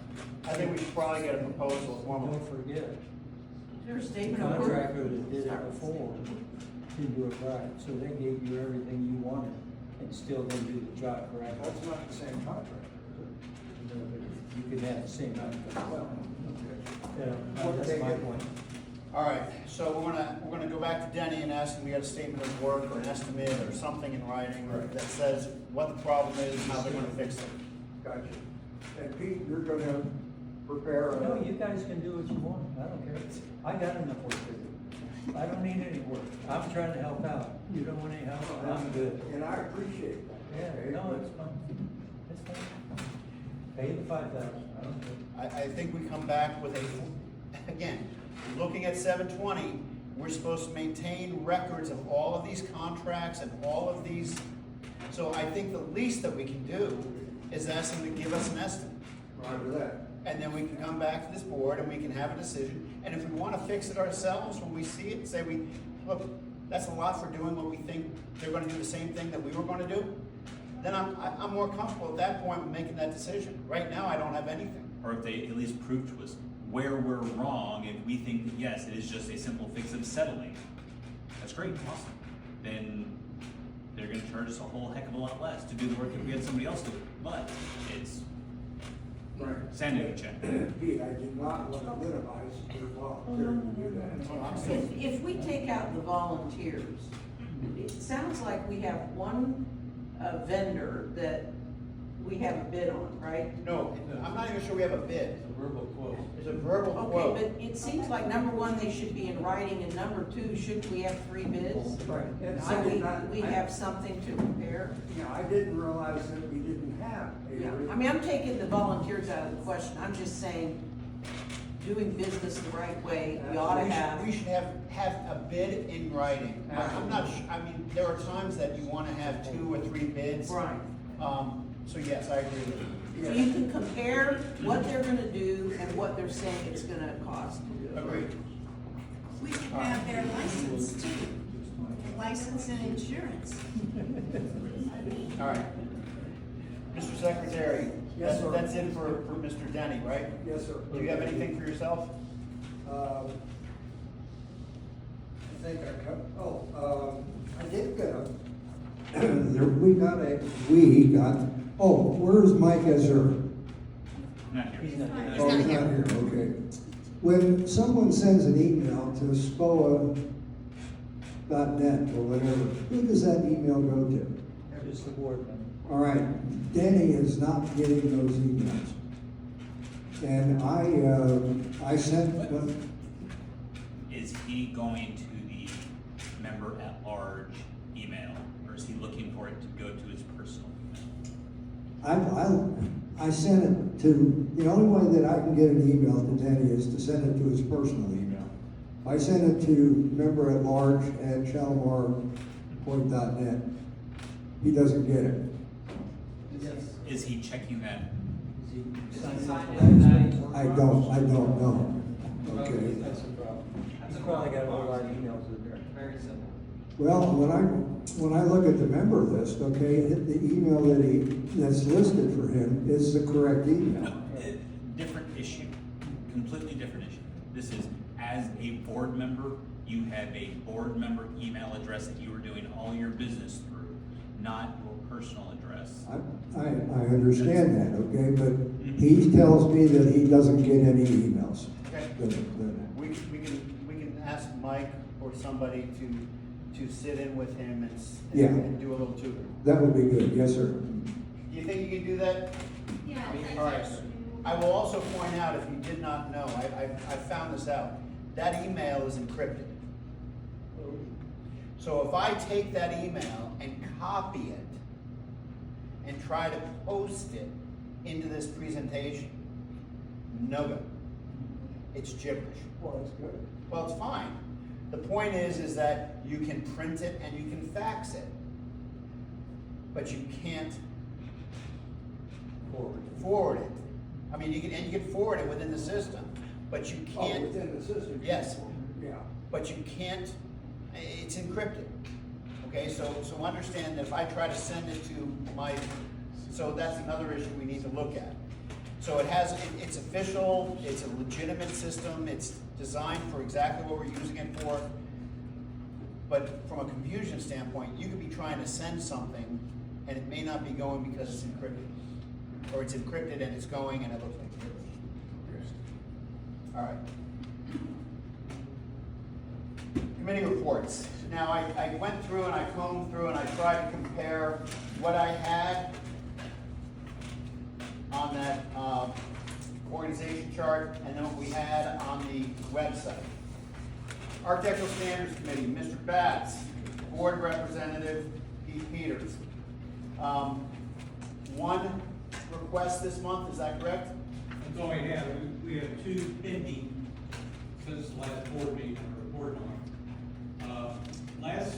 I think we should probably get a proposal, a formal. Don't forget, There's a the statement of work. contractor that did it before didn't do it right, so they gave you everything you wanted. and still gonna do the job correctly. That's not the same contract, is You could have the same outcome. Well, Yeah, that's my point. All right, so we're gonna go back to Denny and ask him, we got a statement of work or an estimate or something in writing that says what the problem is and how they're gonna fix it. Gotcha. And Pete, you're gonna prepare a. No, you guys can do what you want, I don't care. I got enough work to do. I don't need any work. I'm trying to help out. You don't want any help? I'm good. And I appreciate that. Yeah, okay? no, it's fine. It's fine. Pay the 5,000, I don't care. I think we come back with a, again, looking at 720, we're supposed to maintain records of all of these contracts and all of these. So I think the least that we can do is ask them to give us an estimate. Right with that. And then we can come back to this board and we can have a decision. And if we want to fix it ourselves, when we see it, say look, that's a lot for doing what we think they're going to do the same thing that we were going to do, then I'm more comfortable at that point with making that decision. Right now, I don't have anything. Or if they at least prove to us where we're wrong, if we think that yes, it is just a simple fix of settling, that's great, awesome. Then they're gonna charge us a whole heck of a lot less to do the work if we had somebody else do it. But it's Right. sanity check. Pete, I did not want to minimize your volunteer to do that. If we take out the volunteers, it sounds like we have one vendor that we have a bid on, right? No, I'm not even sure we have a bid. It's a verbal quote. There's a verbal Okay, quote. but it seems like number one, they should be in writing, and number two, shouldn't we have 3 bids? Right. And So I did not. we have something to compare. Yeah, I didn't realize that we didn't have a. Yeah, I mean, I'm taking the volunteers out of the question, I'm just saying, doing business the right way, we ought to have. We should have a bid in writing. I'm not, I mean, there are times that you want to have 2 or 3 bids. Right. So yes, I agree with you. So you can compare what they're gonna do and what they're saying it's gonna cost. Agreed. We should have their license too, license and insurance. All right. Mr. Secretary, Yes, sir. that's it for Mr. Denny, right? Yes, sir. Do you have anything for yourself? I think I did get a, we got, where's Mike Azure? Not here. He's not here. Oh, he's not here, okay. When someone sends an email to spoa.net or whatever, who does that email go to? Just the board member. All right, Denny is not getting those emails. And I sent them, Is he going to the member at large email, or is he looking for it to go to his personal email? I sent it to, the only way that I can get an email to Denny is to send it to his personal email. I sent it to member@large@shalomarpoint.net. He doesn't get it. Is he checking that? Is he signed up for that? I don't know. Okay. That's the problem. He's probably got a whole lot of emails in there. Very simple. Well, when I look at the member list, okay, the email that's listed for him is the correct email. Different issue, completely different issue. This is, as a board member, you have a board member email address that you are doing all your business through, not your personal address. I understand that, okay, but he tells me that he doesn't get any emails. Okay. We can ask Mike or somebody to sit in with him Yeah. and do a little tutor. That would be good, yes, sir. You think you can do that? Yeah, All right. I will also point out, if you did not know, I found this out, that email is encrypted. So if I take that email and copy it and try to post it into this presentation, no go. It's gibberish. Well, that's good. Well, it's fine. The point is that you can print it and you can fax it, but you can't forward it. I mean, you can forward it within the system, but you can't. Within the system? Yes. Yeah. But you can't, it's encrypted. Okay, so understand that if I try to send it to my, so that's another issue we need to look at. So it's official, it's a legitimate system, it's designed for exactly what we're using it for. But from a confusion standpoint, you could be trying to send something and it may not be going because it's encrypted. Or it's encrypted and it's going and it looks like it's all right. Committee reports. Now, I went through and I combed through and I tried to compare what I had on that organization chart and then what we had on the website. Architectural Standards Committee, Mr. Batts, Board Representative Pete Peters. One request this month, is that correct? That's all I have. We have two pending since the last board meeting to report on. Last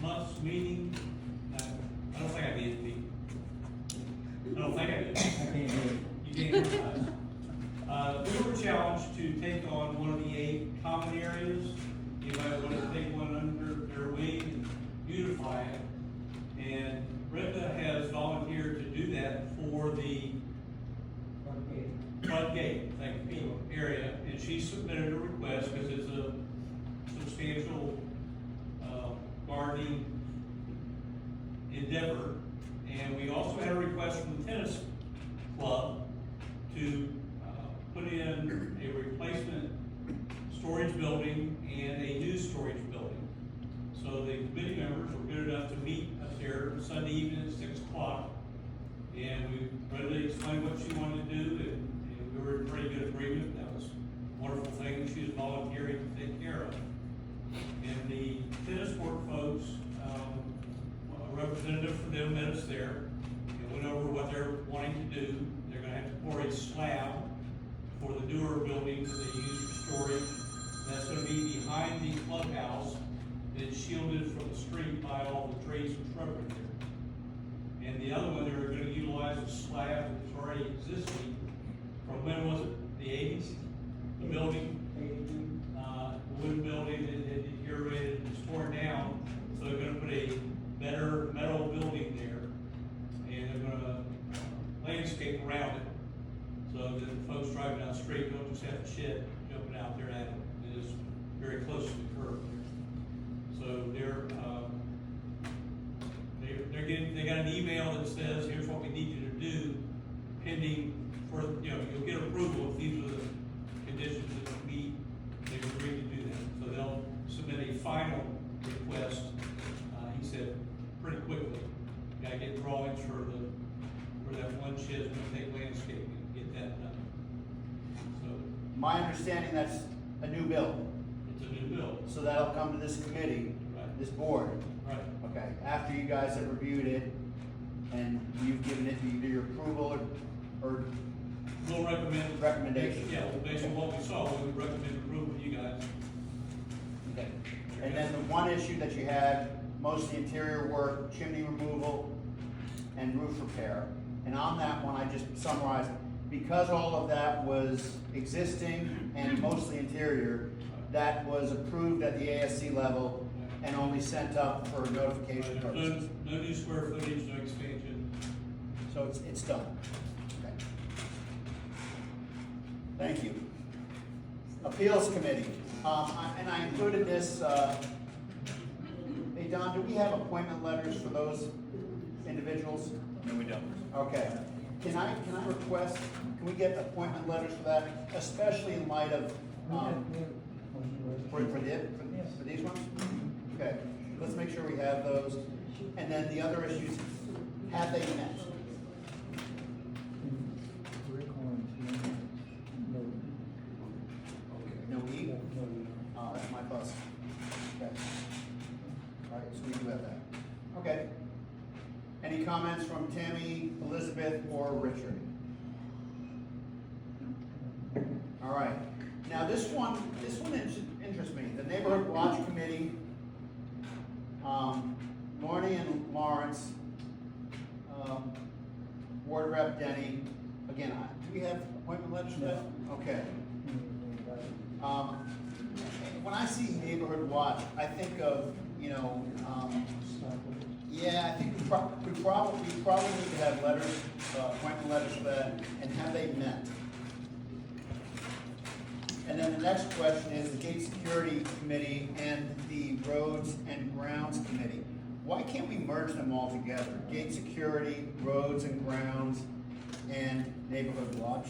month's meeting, I don't think I did, Pete. I don't think I did. I can't hear it. You didn't hear us. We were challenged to take on one of the 8 common areas. Anybody want to take one under their wing and beautify it? And Brenda has volunteered to do that for the front gate, thank you, Pete, area. And she submitted a request because it's a substantial gardening endeavor. And we also had a request from the tennis club to put in a replacement storage building and a new storage building. So the committee members were good enough to meet up there Sunday evening at 6 o'clock. And we readily explained what she wanted to do, and we were in pretty good agreement. That was a wonderful thing that she was volunteering to take care of. And the tennis court folks, a representative for them met us there and went over what they're wanting to do. They're gonna have to pour a slab for the newer building that they use for storage. That's gonna be behind the clubhouse, and it's shielded from the street by all the trees and shrubbery there. And the other one, they're gonna utilize a slab that's already existing from, when was it, the 80s? The building, the wooden building that had deteriorated and was torn down, so they're gonna put a better metal building there, and they're gonna landscape around it, so that the folks driving down the street don't just have a shed jumping out there at it. It is very close to the curb there. So they got an email that says, here's what we need you to do, pending for, you'll get approval if these are the conditions that you meet. They've agreed to do that. So they'll submit a final request, he said, pretty quickly. Gotta get drawings for that one shed's gonna take landscaping and get that done. So My understanding that's a new bill, it's a new bill. so that'll come to this committee, Right. this board. Right. Okay, after you guys have reviewed it and you've given it either your approval or We'll recommend. recommendation. Yeah, well, based on what we saw, we would recommend approval to you guys. Okay. And then the one issue that you had, mostly interior work, chimney removal, and roof repair. And on that one, I just summarized, because all of that was existing and mostly interior, that was approved at the ASC level and only sent up for notification purposes. No new square footage, no expansion. So it's done. Okay. Thank you. Appeals Committee, and I included this, hey Don, do we have appointment letters for those individuals? No, we don't. Okay. Can I request, can we get appointment letters for that, especially in light of, for these ones? Okay, let's make sure we have those. And then the other issues, have they met? No E? Oh, that's my bus. Okay. All right, so we do have that. Okay. Any comments from Tammy, Elizabeth, or Richard? All right. Now this one interests me. The Neighborhood Watch Committee, Marnie and Lawrence, Ward Rep Denny. Again, do we have appointment letters for that? Okay. When I see Neighborhood Watch, I think of, yeah, I think we probably need to have letters, appointment letters for that, and have they met? And then the next question is the Gate Security Committee and the Roads and Grounds Committee. why can't we merge them all together? Gate security, roads and grounds, and neighborhood watch?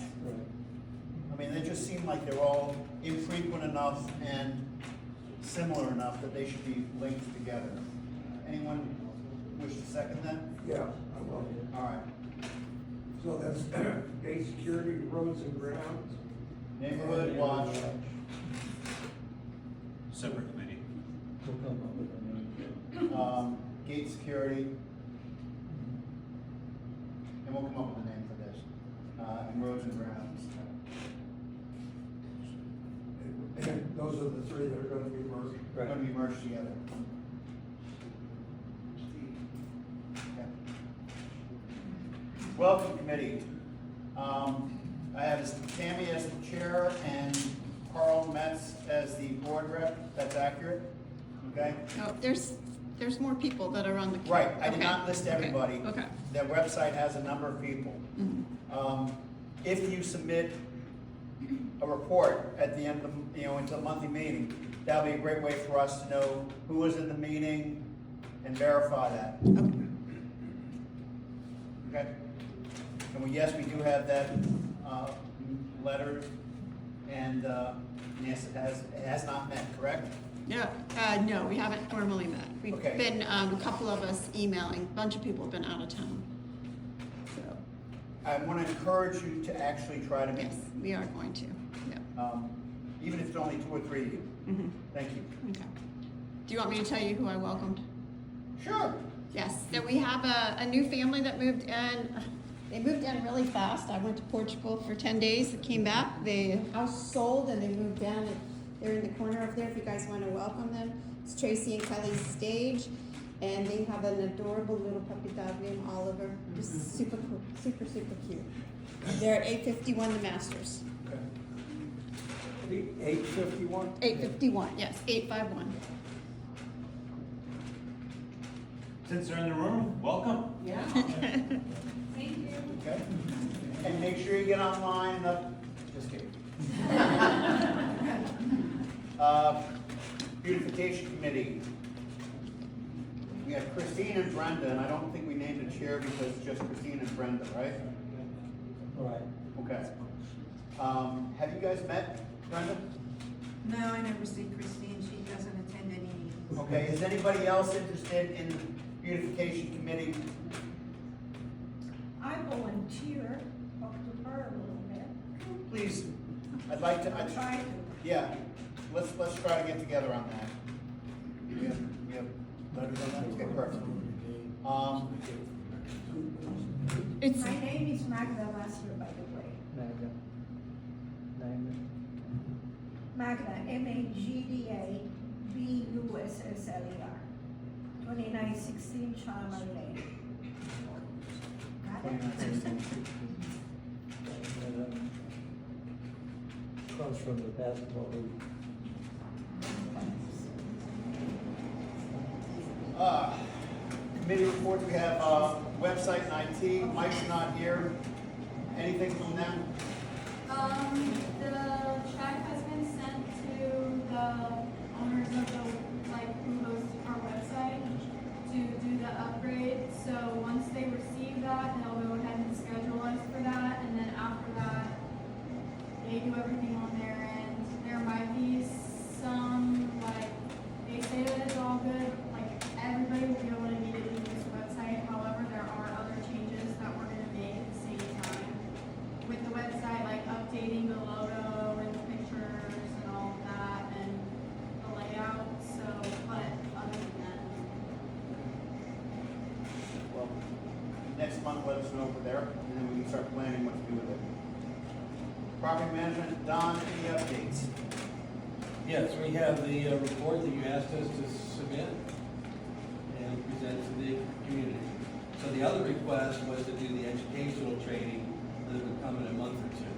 I mean, they just seem like they're all infrequent enough and similar enough that they should be linked together. Anyone wish to second that? Yeah, I will. All right. So that's gate security, roads and grounds. Neighborhood watch, Separate committee. We'll come up with a name. Gate security. And we'll come up with a name for this. And roads and grounds. And those are the three that are gonna be merged. They're gonna be merged together. Okay. Welcome committee. I have Tammy as the chair and Carl Metz as the board rep. That's accurate? Okay? No, there's more people that are on the. Right, I did Okay, not list okay, everybody. Okay. The website has a number of people. If you submit a report at the end of, into the monthly meeting, that'll be a great way for us to know who was in the meeting and verify that. Okay? And yes, we do have that, letter, and, yes, it has not met, correct? No, we haven't formally met. We've Okay. been, a couple of us emailing, a bunch of people have been out of town. So, I want to encourage you to actually try to meet, yes, we are going to, yeah. even if it's only 2 or 3 of you. Mhm. Thank you. Okay. Do you want me to tell you who I welcomed? Sure. Yes, so we have a new family that moved in. They moved in really fast. I went to Portugal for 10 days, came back. The house sold and they moved down. They're in the corner up there if you guys want to welcome them. It's Tracy and Kelly's Stage. And they have an adorable little puppy dog named Oliver. Just super cool, super cute. They're at 851 The Masters. 851? 851, yes, 851. Since they're in the room, welcome. Thank you. Okay. And make sure you get online and up, just kidding. Beautification committee. We have Christine and Brenda, and I don't think we named a chair because it's just Christine and Brenda, right? Right. Okay. Have you guys met, Brenda? No, I never see Christine, she doesn't attend any meetings. Okay, is anybody else interested in the beautification committee? I volunteer, talk to her a little bit. Please, I'd like to, I try to. yeah, let's try to get together on that. We have letters on that? Okay, perfect. It's, My name is Magda Vassar, by the way. Magda, M-A-G-D-A, B-U-S-S-L-E-R, 2916 Chalmer Lane. Got it? Comes from the basketball league. Committee reports, we have, website and IT, Mike's not here. Anything from them? The check has been sent to the owners of the, who host our website to do the upgrade. So once they receive that, they'll go ahead and schedule us for that, and then after that, they do everything on their end. There might be some, they say that it's all good, everybody will be able to immediately use this website. However, there are other changes that we're gonna make at the same time with the website, like updating the logo and the pictures and all of that and the layout. So, but other than that, Well, next month, let us know over there, and then we can start planning what to do with it. Property management, Don, any updates? Yes, we have the report that you asked us to submit and present to the community. So the other request was to do the educational training that would come in a month or two.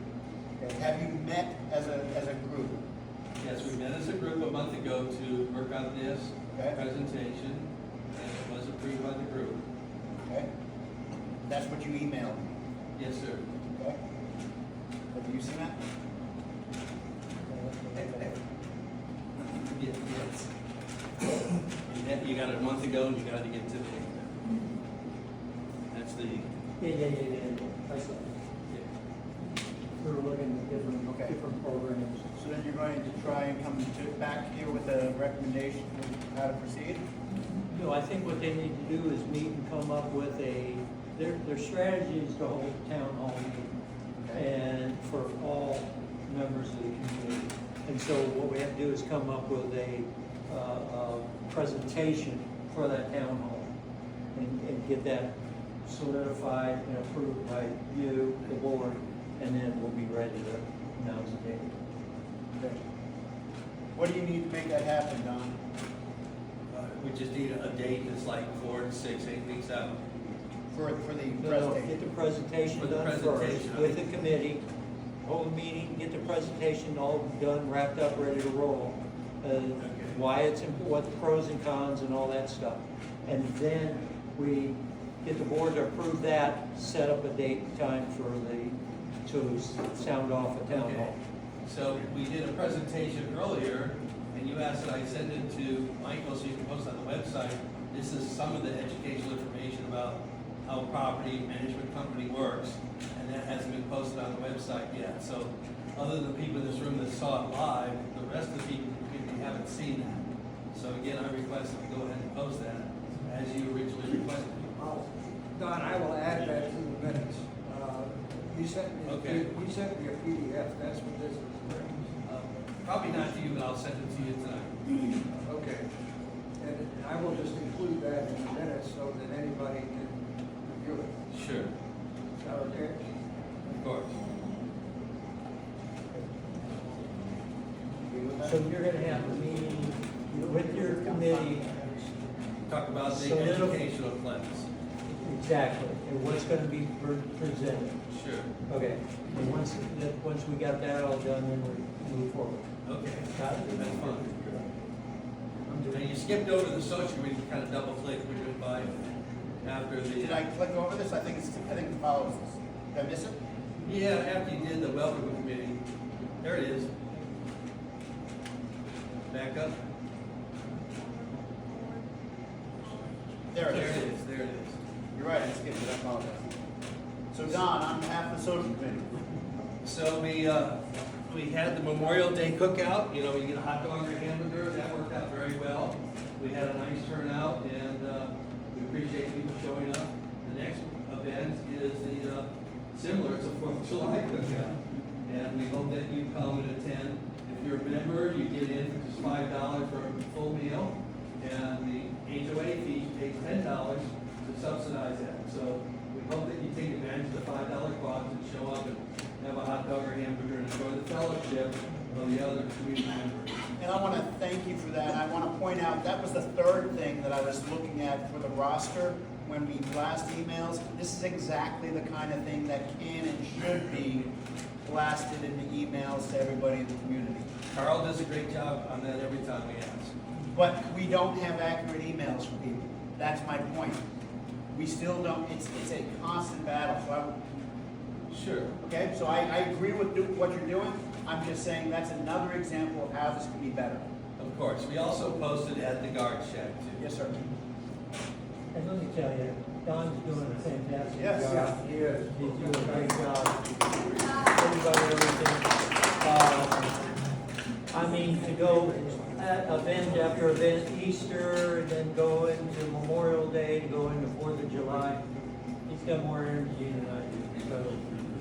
Okay, have you met as a group? Yes, we met as a group a month ago to work on this Okay. presentation, and it was approved by the group. Okay? That's what you emailed me, Yes, sir. okay? Have you seen that? Yes. You got it a month ago. to go and you gotta get to the gate. That's the, Yeah. I saw it. We were looking at Okay. different programs. So then you're going to try and come back here with a recommendation for how to proceed? No, I think what they need to do is meet and come up with their strategy is to hold a town hall meeting. And for all members of the community. And so what we have to do is come up with a presentation for that town hall and get that solidified and approved by you, the board, and then we'll be ready to announce the date. Okay. What do you need to make that happen, Don? we just need a date that's like 4 to 6, 8 weeks out. For the No, presentation? get the presentation For the done first presentation. with the committee, hold a meeting, get the presentation all done, wrapped up, ready to roll. Why it's, what the pros and cons and all that stuff. And then we get the board to approve that, set up a date and time for to sound off a town hall. So we did a presentation earlier, and you asked that I send it to Michael so you can post it on the website. This is some of the educational information about how a property management company works, and that hasn't been posted on the website yet. So other than the people in this room that saw it live, the rest of the people in the community haven't seen that. So again, I request that we go ahead and post that as you originally requested. Don, I will add that to the minutes. You sent me, Okay. you sent me a PDF, that's what this is. Probably not to you, but I'll send it to you tonight. Okay. And I will just include that in the minutes so that anybody can review it. Sure, Is that okay? of course. So you're gonna have a meeting with your committee, Talk about the So little- educational plans. exactly, and what's gonna be presented. Sure. Okay, and once we got that all done, then we move forward. Okay. Got it? That's fine. Now, you skipped over the social, we can kind of double click, we went by after the. Did I click over this? I think it follows this. Did I miss it? Yeah, after you did the welcome committee, there it is. Back up. There it There is. it is, there it is. You're right, I skipped it, I apologize. So Don, on behalf of the social committee, So we had the Memorial Day cookout, you know, you get a hot dog or a hamburger, that worked out very well. We had a nice turnout, and we appreciate people showing up. The next event is the, similar, it's a 4th of July cookout. And we hope that you come and attend. If you're a member, you get in for just $5 for a full meal, and the HOA fee pays $10 to subsidize that. So we hope that you take advantage of the $5 cost and show up and have a hot dog or hamburger and enjoy the fellowship of the other community members. and I want to thank you for that. I want to point out, that was the third thing that I was looking at for the roster when we blast emails. This is exactly the kind of thing that can and should be blasted in the emails to everybody in the community. Carl does a great job on that every time we ask. But we don't have accurate emails for people. That's my point. We still don't, it's a constant battle, so Sure. okay, so I agree with what you're doing. I'm just saying that's another example of how this can be better. Of course. We also posted at the guard shack too. Yes, sir. And let me tell you, Don's doing a fantastic Yes, job. Yes. He's doing a great job. Everybody, everything. I mean, to go event after event, Easter, and then go into Memorial Day, and go into 4th of July. He's got more energy than I do, so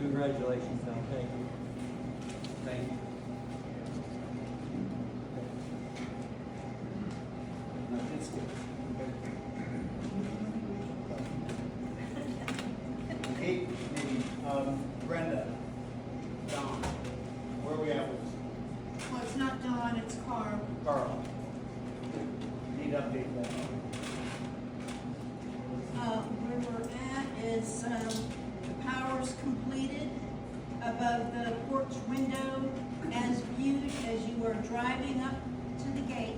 congratulations, Don, thank you. Thank you. Kate, maybe, Brenda, Don, where are we at with Well, it's not Dawn, it's Carl. Carl? Need to update that. Where we're at is, the power's completed above the porch window as viewed as you are driving up to the gate.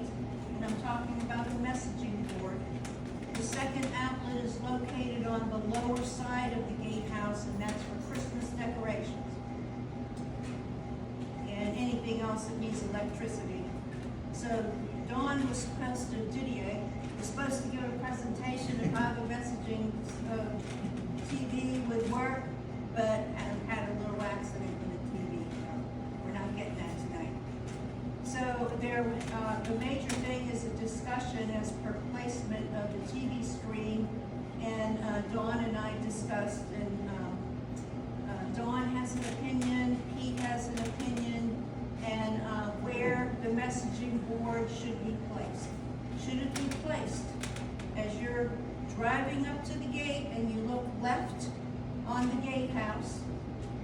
And I'm talking about the messaging board. The second outlet is located on the lower side of the gatehouse, and that's for Christmas decorations. And anything else that needs electricity. So Dawn was supposed to, Didier was supposed to give a presentation of how the messaging TV would work, but had a little accident with the TV. We're not getting that tonight. So the major thing is a discussion as per placement of the TV screen, and Dawn and I discussed, and Dawn has an opinion, Pete has an opinion, and where the messaging board should be placed. Should it be placed as you're driving up to the gate and you look left on the gatehouse?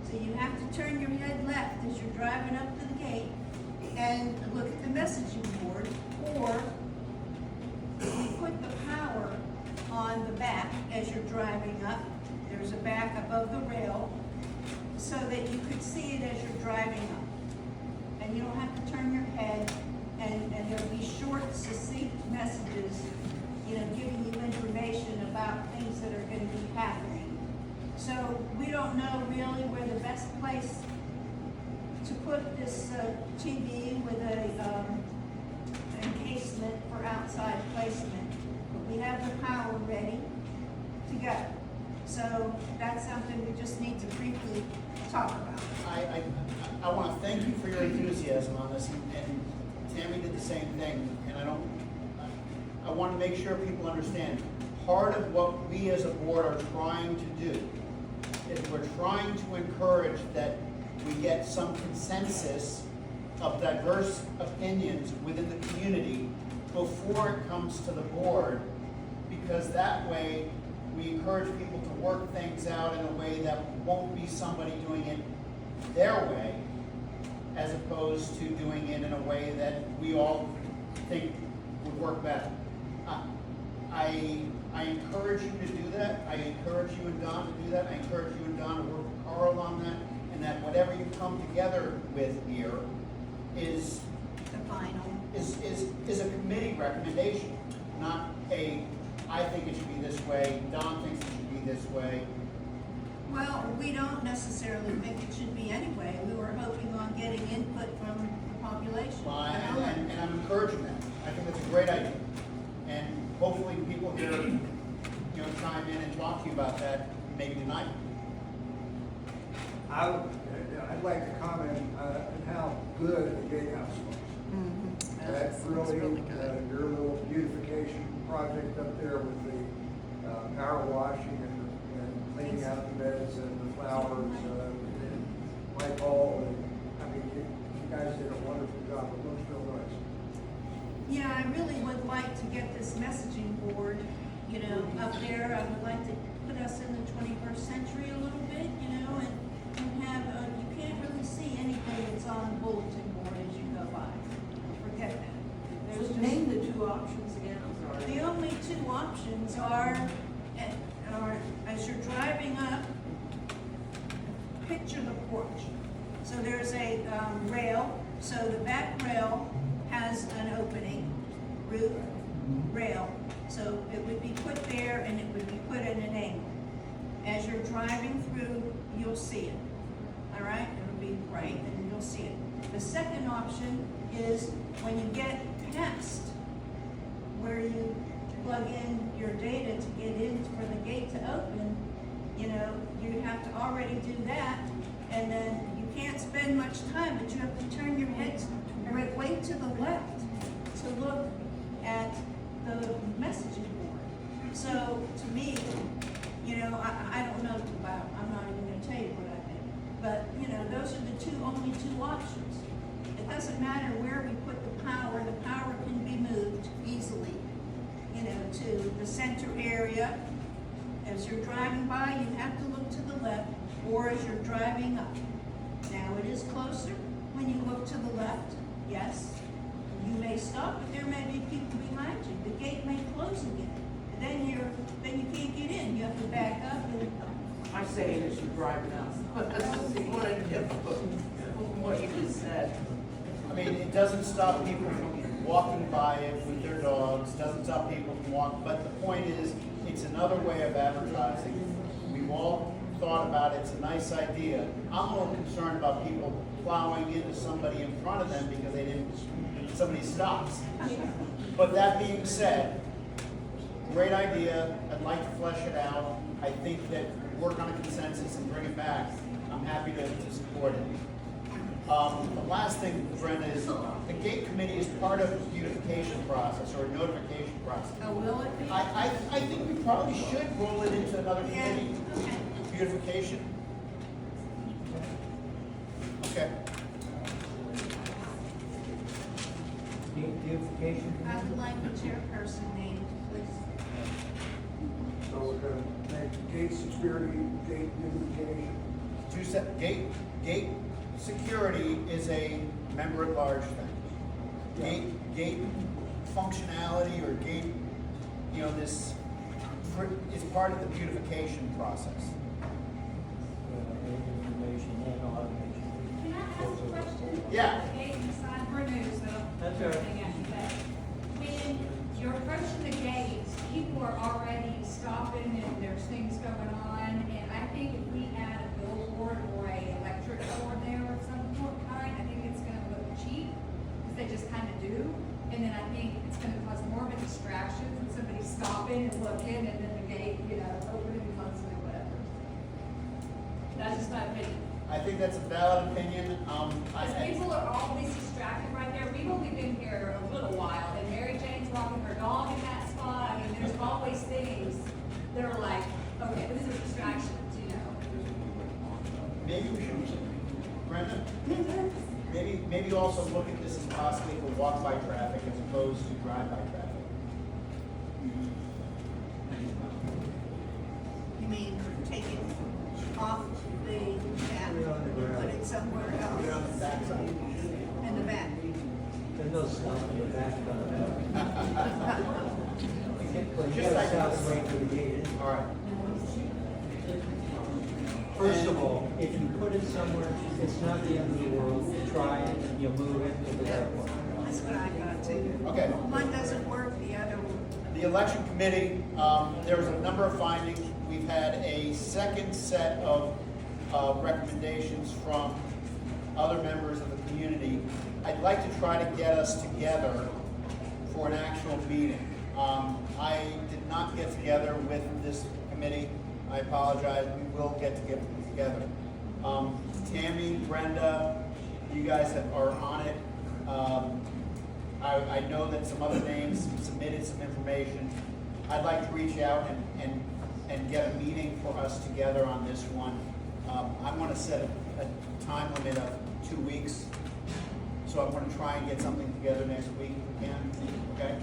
So you have to turn your head left as you're driving up to the gate and look at the messaging board, or you put the power on the back as you're driving up. There's a back above the rail so that you could see it as you're driving up. And you don't have to turn your head, and there'll be short, succinct messages, giving you information about things that are gonna be happening. So we don't know really where the best place to put this TV with an encasement for outside placement. But we have the power ready to go. So that's something we just need to briefly talk about. I want to thank you for your enthusiasm on this, and Tammy did the same thing, and I want to make sure people understand, part of what we as a board are trying to do is we're trying to encourage that we get some consensus of diverse opinions within the community before it comes to the board, because that way we encourage people to work things out in a way that won't be somebody doing it their way, as opposed to doing it in a way that we all think would work better. I encourage you to do that. I encourage you and Don to do that. I encourage you and Don to work with Carl on that, and that whatever you come together with here is The final. is a committee recommendation, not I think it should be this way, Don thinks it should be this way. Well, we don't necessarily think it should be anyway. We were hoping on getting input from the population. Well, and I'm encouraging that. I think that's a great idea. And hopefully people here, chime in and talk to you about that maybe tonight. I'd like to comment on how good the gatehouse was. That's really your little beautification project up there with the power washing and cleaning out the beds and the flowers, and light bulb. You guys did a wonderful job. It looks real nice. Yeah, I really would like to get this messaging board, up there. I would like to put us in the 21st century a little bit, and have, you can't really see anything that's on the bulletin board as you go by. Forget that. There's Just just- name the two options again, I'm sorry. The only two options are as you're driving up, picture the porch. So there's a rail, so the back rail has an opening, roof, rail. So it would be put there and it would be put at an angle. As you're driving through, you'll see it. All right, it'll be right and you'll see it. The second option is when you get past where you plug in your data to get in for the gate to open, you have to already do that, and then you can't spend much time, but you have to turn your head way to the left to look at the messaging board. So to me, I don't know about, I'm not even gonna tell you what I think, but those are the only two options. It doesn't matter where we put the power can be moved easily, to the center area. As you're driving by, you have to look to the left, or as you're driving up. Now, it is closer when you look to the left, yes. You may stop, but there may be people behind you. The gate may close again. And then you can't get in. You have to back up and. I say it as you're driving up. What a difficult, what you just said. I mean, it doesn't stop people from walking by it with their dogs, doesn't stop people from walking, but the point is, it's another way of advertising. We've all thought about it, it's a nice idea. I'm more concerned about people plowing into somebody in front of them because somebody stops. But that being said, great idea. I'd like to flesh it out. I think that work on a consensus and bring it back. I'm happy to support it. The last thing, Brenda, is the gate committee is part of the beautification process or notification process. Oh, will it be? I think we probably should roll it into another Yeah, committee, okay. beautification. Okay. Beautification. I would like the chairperson named, please. So we're gonna make gate security, gate beautification. Gate security is a member-at-large thing. Gate functionality or gate, this is part of the beautification process. Information and automation. Can I ask a question? Yeah. Okay, aside for news though. That's all right. Everything after that. When you're approaching the gates, people are already stopping and there's things going on. And I think if we add a billboard or a electric board there of some kind, I think it's gonna look cheap, because they just kind of do. And then I think it's gonna cause more of a distraction from somebody stopping and looking and then the gate, opening and closing or whatever. That's just my opinion. I think that's a valid opinion. Because people are always distracted right there. We've only been here a little while, and Mary Jane's walking her dog in that spot. I mean, there's always things that are like, okay, this is distractions, Maybe we should, Brenda, maybe also look at this as possibly for walk-by traffic as opposed to drive-by traffic. You mean take it off the map and put it somewhere else? On the backside. In the back. There's no stop in the back of the. Just like stop this. right to the gate. All right. First of all, if you put it somewhere, it's not the end of the world. Try it and you'll move it to the other one. That's what I got too. Okay. One doesn't work, the other one. The election committee, there was a number of findings. We've had a second set of recommendations from other members of the community. I'd like to try to get us together for an actual meeting. I did not get together with this committee. I apologize. We will get together. Tammy, Brenda, you guys are on it. I know that some other names submitted some information. I'd like to reach out and get a meeting for us together on this one. I want to set a time limit of 2 weeks. So I'm going to try and get something together next week if we can, okay?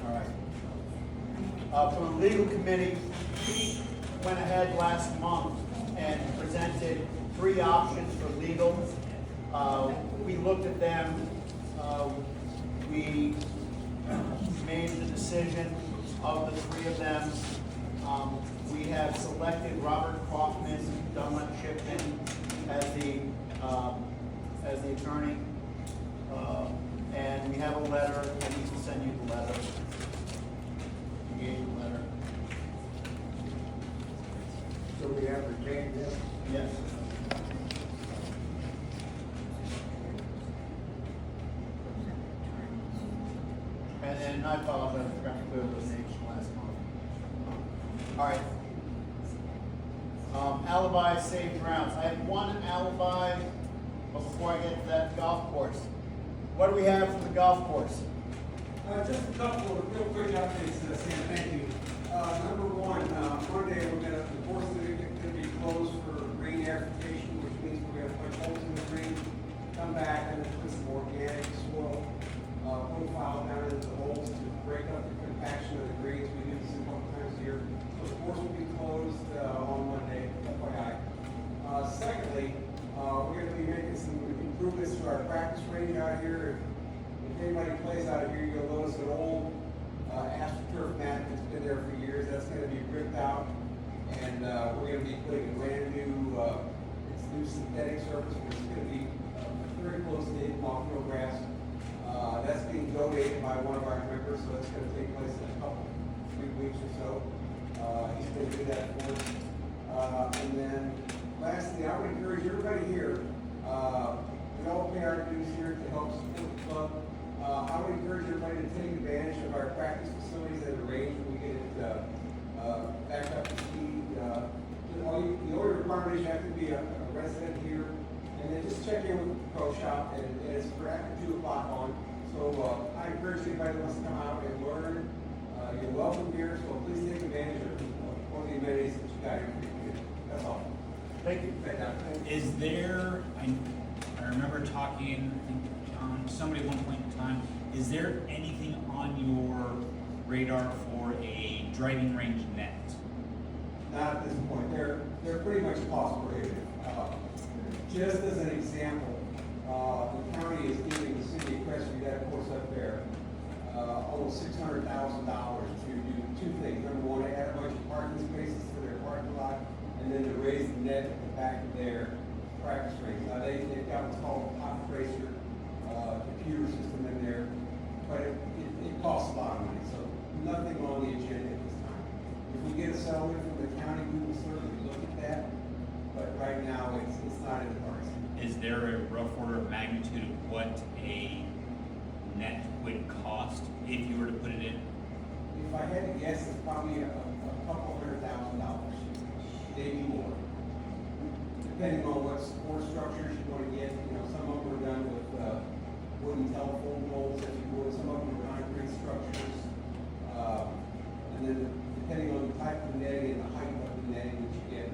All right. For the legal committee, we went ahead last month and presented 3 options for legal. We looked at them. We made the decision of the 3 of them. We have selected Robert Kaufman, Dunlap Shipman as the attorney. And we have a letter. I need to send you the letter. We gave the letter. So we have retained them. Yes. And then I apologize, I forgot to clear those names from last month. All right. Alibi, safe grounds. I have one alibi, but before I get to that, golf course. What do we have from the golf course? Just a couple of real quick updates, Sam, thank you. Number one, Monday, the course is going to be closed for rain aerification, which means we're going to put holes in the green, come back and put some organic soil, profile down into the holes to break up the compaction of the greens. We do this a couple times a year. So the course will be closed on Monday, FYI. Secondly, we're going to be making some improvements to our practice range out here. If anybody plays out here, you'll notice an old AstroTurf mat that's been there for years. That's going to be ripped out, and we're going to be putting a brand new, it's new synthetic surface, which is going to be very close to the off-road grass. That's being donated by one of our members, so it's going to take place in a couple, 3 weeks or so. He's going to do that for us. And then Lastly, I would encourage everybody here, we all pay our dues here to help support the club. I would encourage everybody to take advantage of our practice facilities at the range when we get it back up to speed. The only requirement is you have to be a resident here, and then just check in with the pro shop, and it's for after 2 o'clock on. So I encourage anybody that wants to come out and learn. You're welcome here, so please take advantage of all the amenities that you got here. That's all. Thank you. Is there, I remember talking, I think, John, somebody at one point in time, is there anything on your radar for a driving range net? Not at this point. They're pretty much cost prohibitive. Just as an example, the county is giving the city of Crestview, that course up there, almost $600,000 to do 2 things. Number one, to add a bunch of parking spaces to their parking lot, and then to raise the net at the back of their practice range. Now, they've got what's called a Pop Tracer computer system in there, but it costs a lot of money, so nothing on the agenda at this time. If we get a settlement from the county, we will certainly look at that, but right now, it's not in the cards. Is there a rough order of magnitude of what a net would cost if you were to put it in? If I had to guess, it's probably a couple $100,000, maybe more. Depending on what support structures you want to get, some of them are done with wooden telephone poles, if you would, some of them are concrete structures. And then depending on the type of netting and the height of the netting that you get.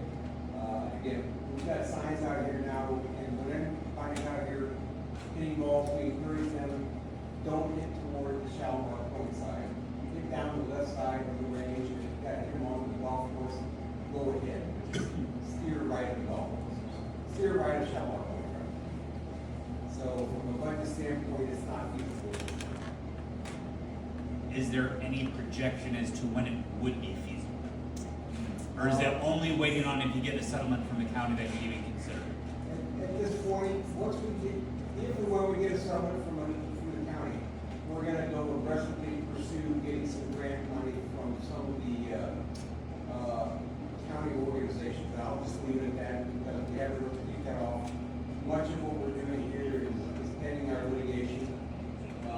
Again, we've got signs out here now, and when everybody's out here hitting balls, we encourage them, don't hit toward the shallow mark point side. You get down to the left side of the range, and you've got to hit them on the golf course, go ahead. Steer right of the golf course. Steer right of shallow mark point, right? So from a budget standpoint, it's not feasible. Is there any projection as to when it would be feasible? Or is it only waiting on if you get a settlement from the county that you even consider? At this point, once we get, if and when we get a settlement from the county, we're gonna go aggressively pursue getting some grant money from some of the, county organizations. And I'll just leave it at that because we haven't really kicked that off. Much of what we're doing here is pending our litigation.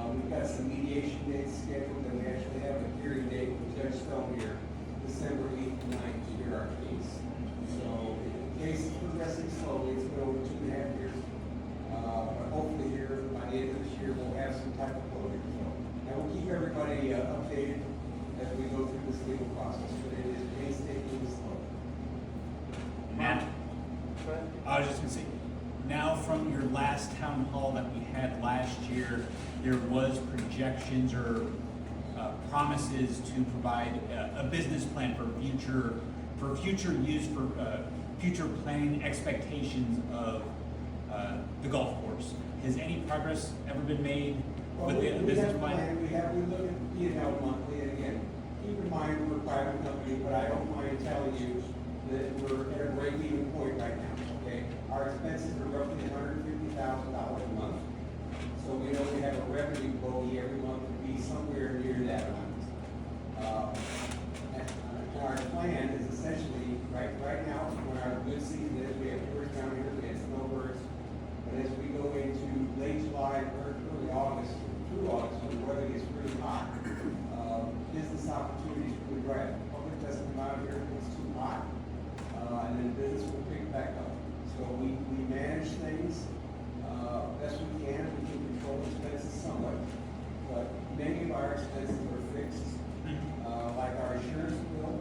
We've got some mediation dates scheduled, and we actually have a hearing date with Judge Stone here, December 8th and 9th, to hear our case. So the case is progressing slowly. It's been over 2.5 years. But hopefully here, by the end of this year, we'll have some type of closure. So, and we'll keep everybody updated as we go through this legal process, but it is painstakingly slow. Now, I was just gonna say, now from your last town hall that we had last year, there was projections or promises to provide a business plan for future use, for future planning expectations of the golf course. Has any progress ever been made with the business plan? We look at P&L monthly, and again, keep in mind, we're a private company, but I don't mind telling you that we're at a break-even point right now, okay? Our expenses are roughly $150,000 a month. So we know we have a revenue bogey every month to be somewhere near that amount. And our plan is essentially, right now, when our good season is, we have tourists down here, we have snowbirds. But as we go into late July, early August, through August, when the weather gets really hot, business opportunities really dry. The public doesn't come out here if it's too hot, and then business will pick back up. So we manage things best we can. We can control expenses somewhat, but many of our expenses are fixed, like our insurance bill,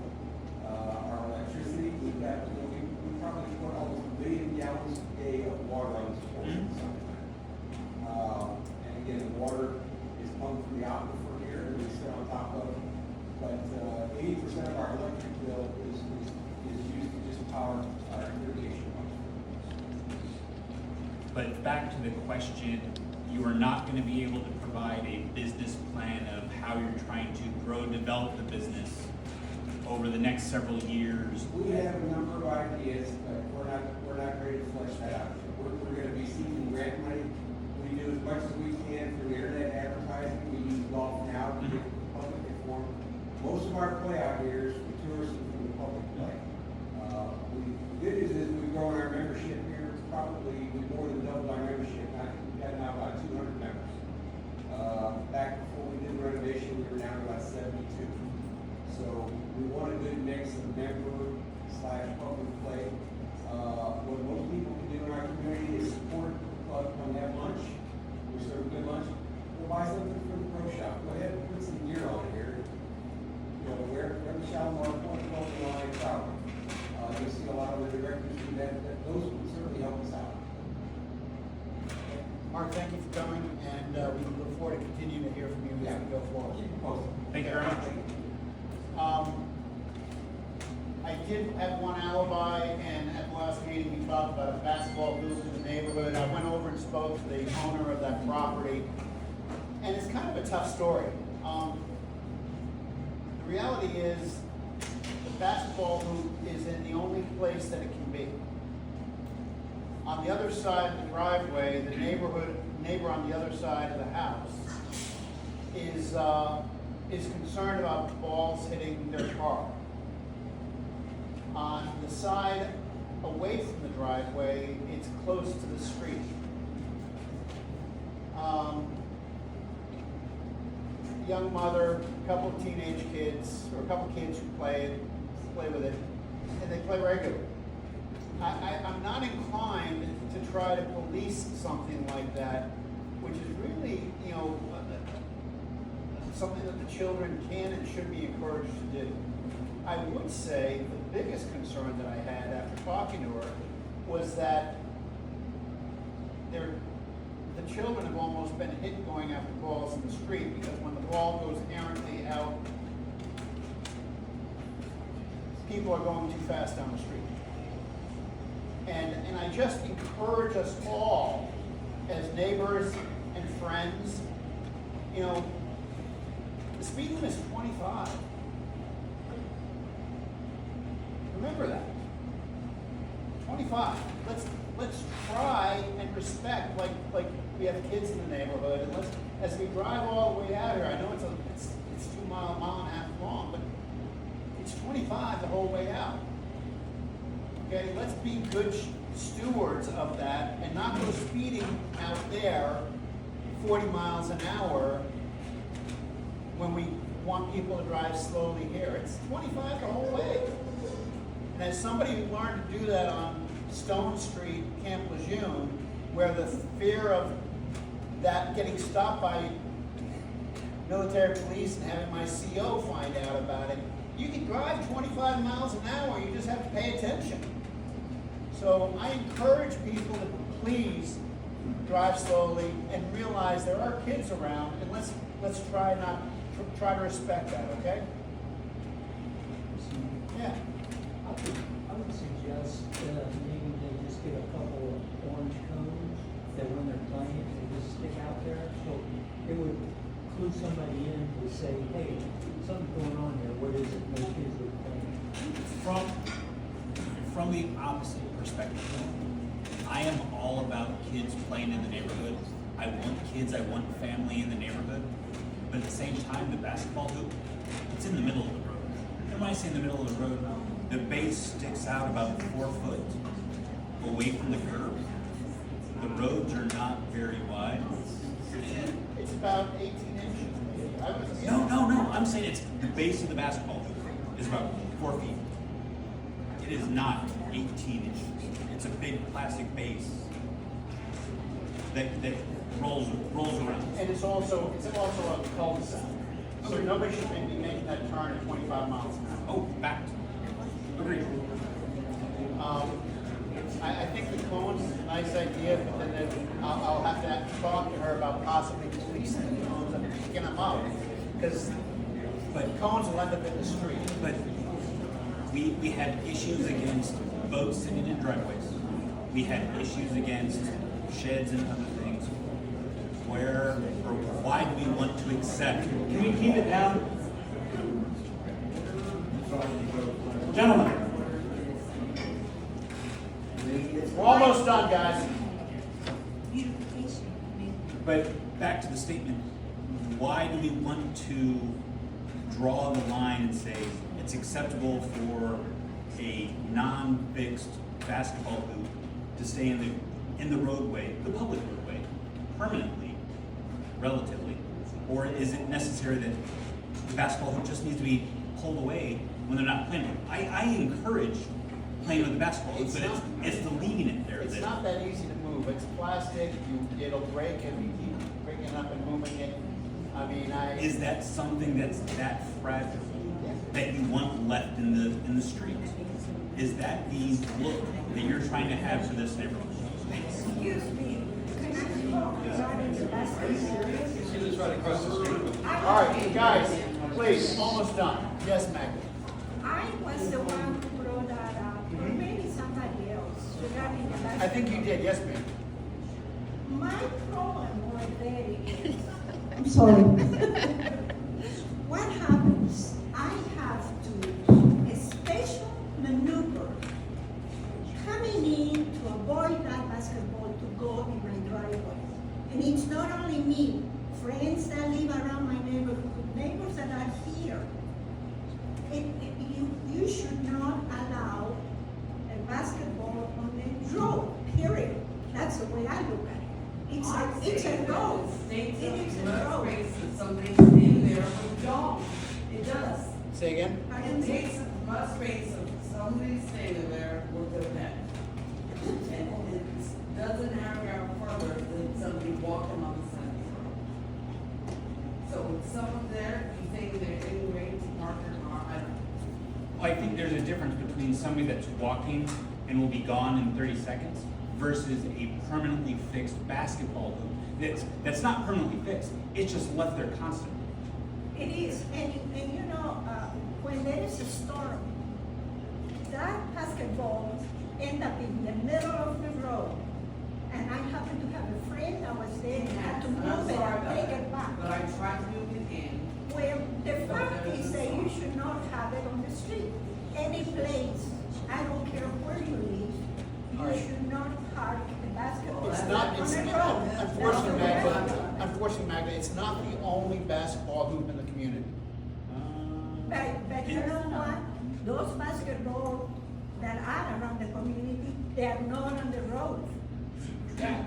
our electricity. We've got, we probably put almost 1 billion gallons a day of water on this course in the summertime. And again, the water is pumped from the aquifer here that we sit on top of. But 80% of our electric bill is used to just power our irrigation pumps. But back to the question, you are not gonna be able to provide a business plan of how you're trying to grow and develop the business over the next several years. We have a number of ideas, but we're not ready to flesh that out. We're gonna be seeking grant money. We do as much as we can through internet advertising. We use Golf Now to get the public informed. Most of our play out here is for tourists and from the public play. The good news is we've grown our mix of member/public play. What most people can do in our community is support the club when they have lunch. We serve good lunch. We'll buy something from the pro shop. Go ahead and put some gear on here. You know, wear the Shalimar Point clothing line proud. You'll see a lot of the directors do that. Those would certainly help us out. Mark, thank you for coming, and we look forward to continuing to hear from you as we go forward. Keep it posted. Thank you very much. I did have one alibi, and at the last meeting, we talked about a basketball hoop in the neighborhood. I went over and spoke to the owner of that property, and it's kind of a tough story. The reality is, the basketball hoop is in the only place that it can be. On the other side of the driveway, the neighbor on the other side of the house is concerned about the balls hitting their car. On the side away from the driveway, it's close to the street. Young mother, a couple of teenage kids, or a couple of kids who play with it, and they play regularly. I'm not inclined to try to police something like that, which is really, you know, something that the children can and should be encouraged to do. I would say the biggest concern that I had after talking to her was that the children have almost been hit going after balls in the street, because when the ball goes errantly out, people are going too fast down the street. And I just encourage us all, as neighbors and friends, you know, the speed limit is 25. Remember that. 25. Let's try and respect, like we have kids in the neighborhood, and let's, as we drive all the way out here, I know it's 2 mile and a half long, but it's 25 the whole way out. Okay, let's be good stewards of that and not go speeding out there 40 miles an hour when we want people to drive slowly here. It's 25 the whole way. And as somebody who learned to do that on Stone Street, Camp Lejeune, where the fear of that getting stopped by military police and having my CO find out about it, you can drive 25 miles an hour, you just have to pay attention. So I encourage people to please drive slowly and realize there are kids around, and let's try to respect that, okay? Yeah. I would suggest maybe they just get a couple of orange cones that when they're playing, they just stick out there. So it would clue somebody in to say, hey, something's going on here. What is it? No kids are playing. From the opposite perspective, I am all about kids playing in the neighborhood. I want kids, I want family in the neighborhood. But at the same time, the basketball hoop, it's in the middle of the road. And when I say in the middle of the road, the base sticks out about 4 foot away from the curb. The roads are not very wide. It's about 18 inches maybe. No, I'm saying it's the base of the basketball hoop is about 4 feet. It is not 18 inches. It's a big plastic base that rolls around. And it's also a cul-de-sac. So nobody should be making that turn at 25 miles an hour. Oh, fact. Agreed. I think the cones is a nice idea, but then I'll have to talk to her about possibly policing the cones and picking them up. But cones will end up in the street. But we had issues against boats sitting in driveways. We had issues against sheds and other things. Where or why do we want to accept? Can we keep it down? Gentlemen. We're almost done, guys. But back to the statement, why do we want to draw the line and say it's acceptable for a non-fixed basketball hoop to stay in the roadway, the public roadway, permanently, relatively? Or is it necessary that the basketball hoop just needs to be pulled away when they're not playing. I encourage playing with the basketball, It's but not- it's the leaving it there. It's that- not that easy to move. It's plastic, it'll break and you keep breaking up and moving it. I mean, Is that something that's that fragile that you want left in the street? Is that the look that you're trying to have for this neighborhood? Thanks. Excuse me, can I talk regarding the basketball? She lives right across the street. all right, guys, please, almost done. Yes, Maggie. I was the one who brought that up, or maybe somebody else, regarding the basketball. I think you did, yes, ma'am. My problem with that is, I'm sorry. what happens, I have to, a special maneuver, coming in to avoid that basketball to go in my driveway. And it's not only me, friends that live around my neighborhood, neighbors that are here. You should not allow a basketball on the road, period. That's the way I look at it. It's a road. It is a road. That somebody's in there, but don't. It does. Say again? Pardon It me? takes must space of somebody standing there with their pet. And it doesn't have to go further than somebody walking on the side of the road. So with someone there, you think they're in way to park their car, I don't know. I think there's a difference between somebody that's walking and will be gone in 30 seconds versus a permanently fixed basketball hoop that's not permanently fixed. It's just left there constantly. It is, and you know, when there is a storm, that basketball end up in the middle of the road. And I happen to have a friend that was there and had to And I'm move it sorry and about take that, it back. but I tried to do it again. Well, the fact is that you should not have it on the street. Any place, I don't care where you live, All right. you should not park the basketball It's on not, the it's, road. unfortunately, That's the Magda, way. unfortunately, Magda, it's not the only basketball hoop in the community. But you know what? Those basketball that are around the community, they are not on the road.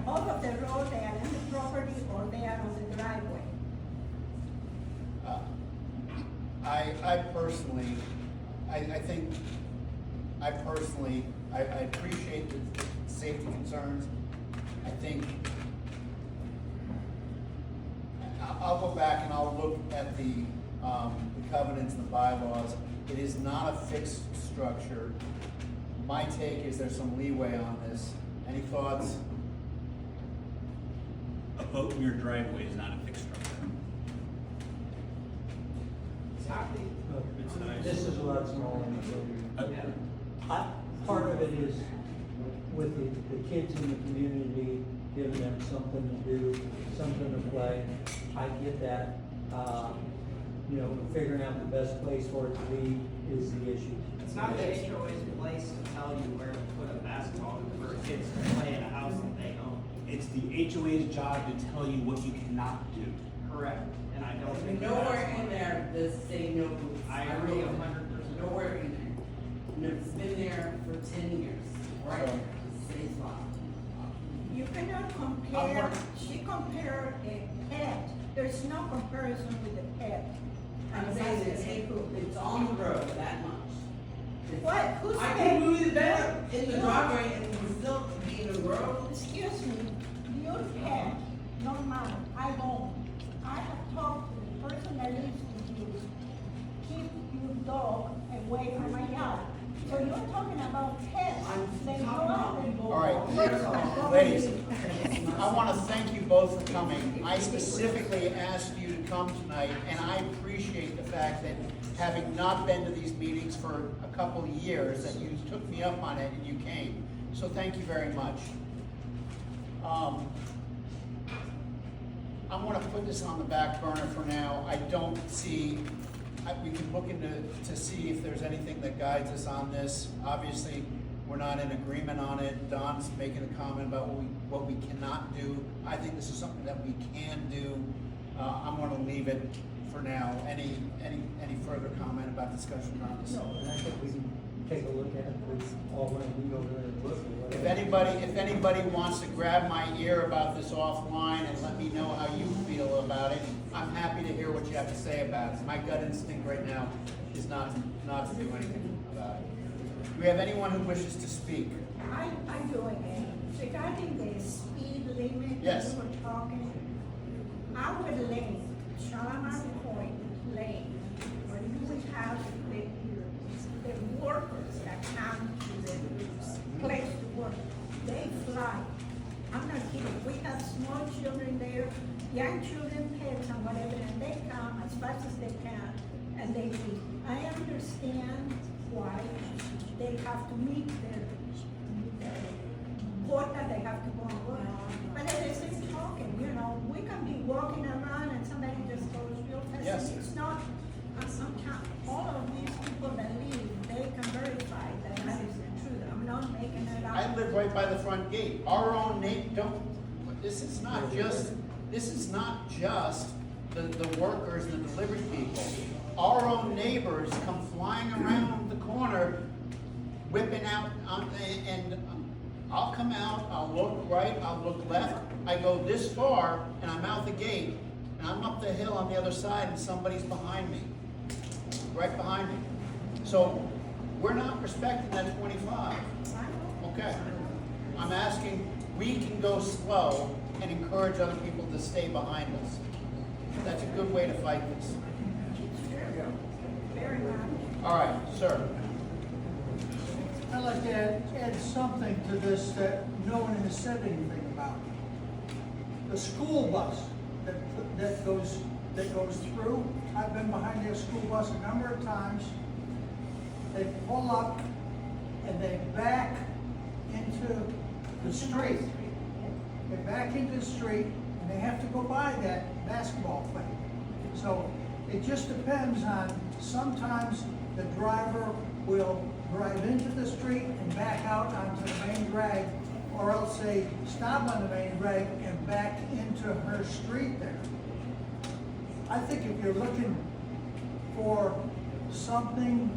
All of the road, they are in the property or they are on the driveway. I personally, I appreciate the safety concerns. I think, I'll go back and I'll look at the covenants and the bylaws. It is not a fixed structure. My take is there's some leeway on this. Any thoughts? A boat in your driveway is not a fixed structure. This is a lot smaller. Uh, Part of it is with the kids in the community, giving them something to do, something to play. I get that. Figuring out the best place for it to be is the issue. It's not the HOA's place to tell you where to put a basketball for kids to play in a house that they own. It's the HOA's job to tell you what you cannot do. Correct. And I don't think. Nowhere in there does say no boots. I agree 100%. Nowhere in there. And it's been there for 10 years, right? Stays locked. You cannot compare, she compared a pet, there's no comparison with a pet. I'm saying it's on the road that much. What, who's I pet? can move it better in the driveway and you still be in the road. Excuse me, your pet, not mine, I own. I have talked to the person that lives with you, keep your dog away from my yard. So you're talking about pets, they go out and go. All right, ladies, I want to thank you both for coming. I specifically asked you to come tonight, and I appreciate the fact that having not been to these meetings for a couple of years, that you took me up on it and you came. So thank you very much. I'm going to put this on the back burner for now. I don't see, we can look into to see if there's anything that guides us on this. Obviously, we're not in agreement on it. Don's making a comment about what we cannot do. I think this is something that we can do. I'm going to leave it for now. Any further comment about discussion on this? No, and I think take a look at it, we all want to meet over there and look at If whatever. anybody wants to grab my ear about this offline and let me know how you feel about it, I'm happy to hear what you have to say about it. My gut instinct right now is not to do anything about it. Do we have anyone who wishes to speak? I do again. Regarding the speed limit, Yes. we were talking, our lane, Shalimar Point Lane, where you would have the workers that come to the place to work, they fly. I'm not kidding. We have small children there, young children, pets and whatever, and they come as fast as they can, and they leave. I understand why they have to meet their quota, they have to go and work. But at the same token, we can be walking around and somebody just goes real fast. Yes. It's not, sometimes, all of these people that leave, they can verify that that is the truth. I'm not making it up. I live right by the front gate. Our own this is not just the workers and the delivery people. Our own neighbors come flying around the corner, whipping out, and I'll come out, I'll look right, I'll look left. I go this far, and I'm out the gate, and I'm up the hill on the other side, and somebody's behind me, right behind me. So we're not respecting that 25. Okay. I'm asking, we can go slow and encourage other people to stay behind us. That's a good way to fight this. Very much. All right, sir. I'd like to add something to this that no one has said anything about. The school bus that goes through, I've been behind their school bus a number of times. They pull up and they back into the street. They back into the street and they have to go by that basketball thing. So it just depends on, sometimes the driver will drive into the street and back out onto the main drag, or else they stop on the main drag and back into her street there. I think if you're looking for something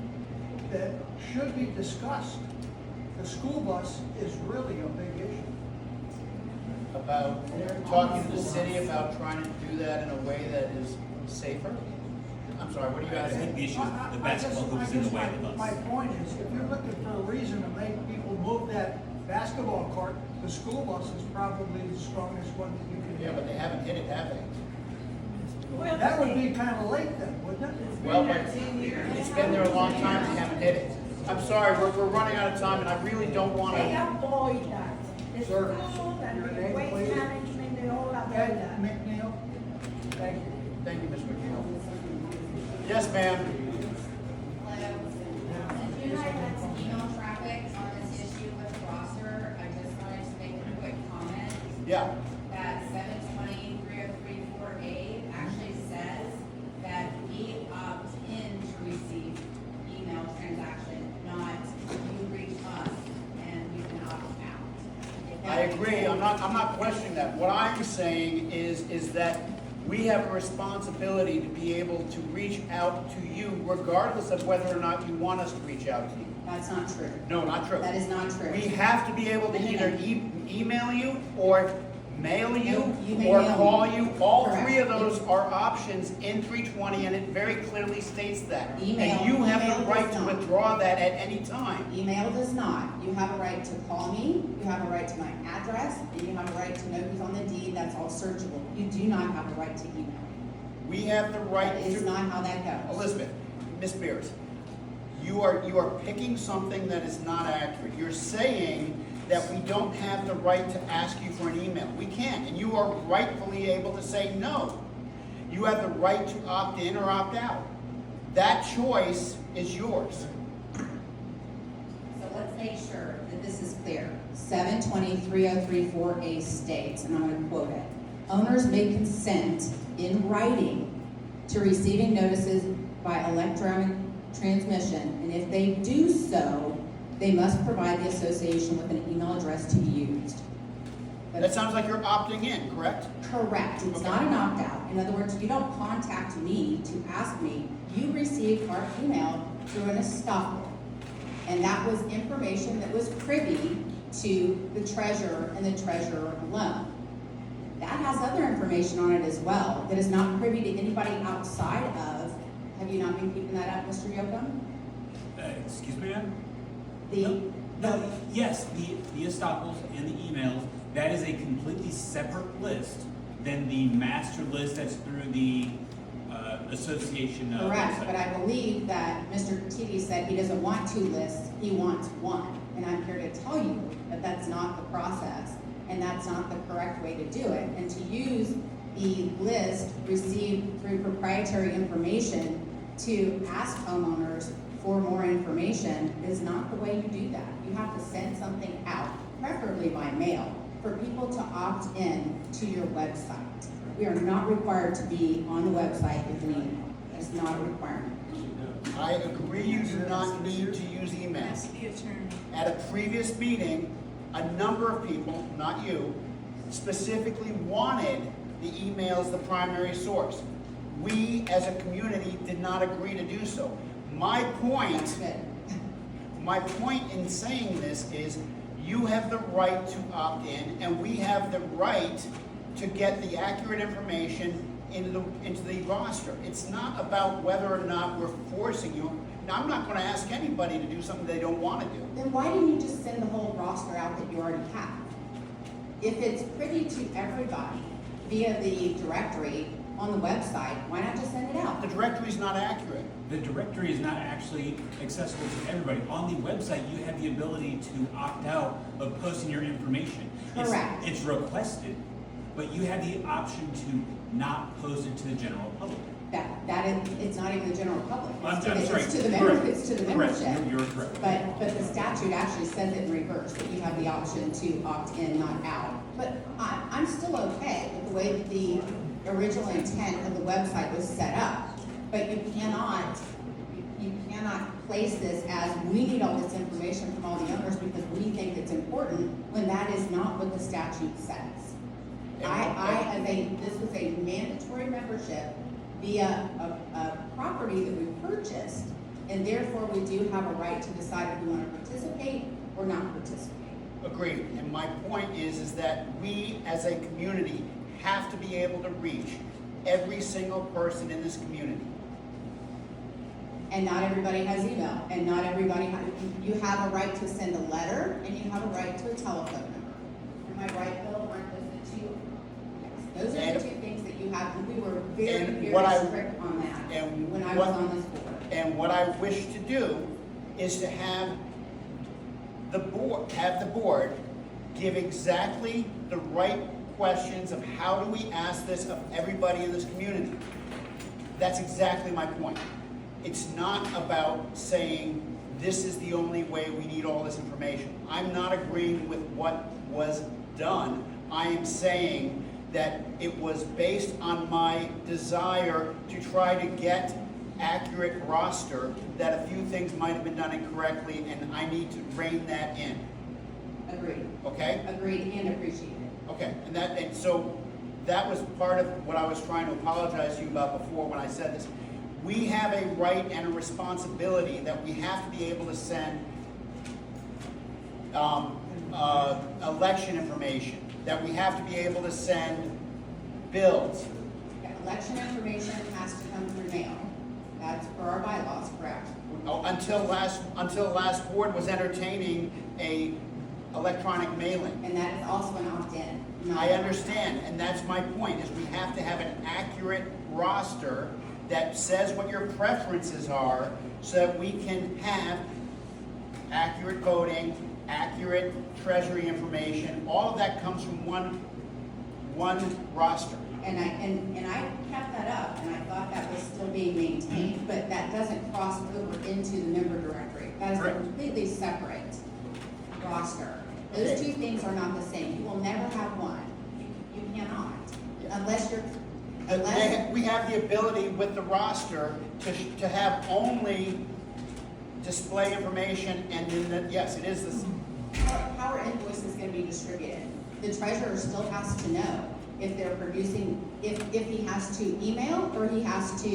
that should be discussed, the school bus is really a big issue. About talking to the city about trying to do that in a way that is safer? I'm sorry, what do you I guys think think? the issue is the basketball hoop is in the way of the bus. My point is, if you're looking for a reason to make people move that basketball court, the school bus is probably the strongest one that you can Yeah, get. but they haven't hit it, have they? Well, That would be kind of late then, wouldn't it? Well, but it's been there a long time, they haven't hit it. I'm sorry, we're running out of time, and I really don't want They to. avoid that. The Sir, school and your the name, waste please? management, they all avoid Ed that. McNeil, thank you. Thank you, Ms. McNeil. Yes, ma'am. Since you guys had some email traffic on this issue with the roster, I just wanted to make a quick comment Yeah. that 720-3034A actually says that we opt in to receive email transaction, not you reach us and we can opt out. If that I agree, makes I'm sense. not questioning that. What I'm saying is that we have a responsibility to be able to reach out to you regardless of whether or not you want us to reach out to you. That's not true. No, not true. That is not true. We have to be able to either email you or mail you No, you may or mail call me. you. All Correct. three of those are options in 320 and it very clearly states that. Email- And you have the email right does to not. withdraw that at any time. Email does not. You have a right to call me, you have a right to my address, and you have a right to know who's on the deed, that's all searchable. You do not have a right to email. We have the right That is to. not how that goes. Elizabeth, Miss Beers, you are picking something that is not accurate. You're saying that we don't have the right to ask you for an email. We can, and you are rightfully able to say no. You have the right to opt in or opt out. That choice is yours. So let's make sure that this is clear. 720-3034A states, and I'm going to quote it, owners may consent in writing to receiving notices by electronic transmission, and if they do so, they must provide the association with an email address to be used. That sounds like you're opting in, correct? Correct. It's not an opt-out. In other words, you don't contact me to ask me. You received our email through an estoppel. And that was information that was privy to the treasurer and the treasurer alone. That has other information on it as well, that is not privy to anybody outside of, have you not been keeping that up, Mr. Yocum? Excuse me, ma'am? The, Yes, the estoppels and the emails, that is a completely separate list than the master list that's through the association. correct, website. but I believe that Mr. Titi said he doesn't want 2 lists, he wants 1. And I'm here to tell you that that's not the process, and that's not the correct way to do it. And to use the list received through proprietary information to ask homeowners for more information is not the way you do that. You have to send something out, preferably by mail, for people to opt in to your website. We are not required to be on the website with an email. It's not a requirement. I agree you do not need to use email. At a previous meeting, a number of people, not you, specifically wanted the email as the primary source. We, as a community, did not agree to do so. My point in saying this is you have the right to opt in, and we have the right to get the accurate information into the roster. It's not about whether or not we're forcing you. Now, I'm not going to ask anybody to do something they don't want to do. Then why didn't you just send the whole roster out that you already have? If it's privy to everybody via the directory on the website, why not just send it out? The directory is not accurate. The directory is not actually accessible to everybody. On the website, you have the ability to opt out of posting your information. Correct. It's requested, but you have the option to not post it to the general public. That is, it's not even the general public. I'm It's sorry. to the Correct. member, it's to the Correct. membership. You're correct. But the statute actually says it in reverse, that you have the option to opt in, not out. But I'm still okay with the way that the original intent of the website was set up. But you cannot place this as, we need all this information from all the owners because we think it's important, when that is not what the statute says. This was a mandatory membership via a property that we purchased, and therefore we do have a right to decide if we want to participate or not participate. Agreed. And my point is that we as a community have to be able to reach every single person in this community. And not everybody has email, and not everybody, you have a right to send a letter, and you have a right to a telephone number. Am I right, Bill? Aren't those the two? Those are the two things that you have, and we were very, very strict on that when I was on this board. And what I wish to do is to have the board give exactly the right questions of how do we ask this of everybody in this community. That's exactly my point. It's not about saying this is the only way we need all this information. I'm not agreeing with what was done. I am saying that it was based on my desire to try to get accurate roster, that a few things might have been done incorrectly, and I need to rein that in. Agreed. Okay? Agreed and appreciated. Okay, and so that was part of what I was trying to apologize to you about before when I said this. We have a right and a responsibility that we have to be able to send election information, that we have to be able to send bills. Election information has to come through mail. That's per our bylaws, correct? Until last board was entertaining a electronic mailing. And that is also an opt-in. I understand, and that's my point, is we have to have an accurate roster that says what your preferences are so that we can have accurate voting, accurate treasury information. All of that comes from one roster. And I kept that up, and I thought that was still being maintained, but that doesn't cross over into the member directory. That is a completely separate roster. Those two things are not the same. You will never have one. You cannot, unless you're. We have the ability with the roster to have only display information, and then, yes, it is this. How are invoices going to be distributed? The treasurer still has to know if they're producing, if he has to email or he has to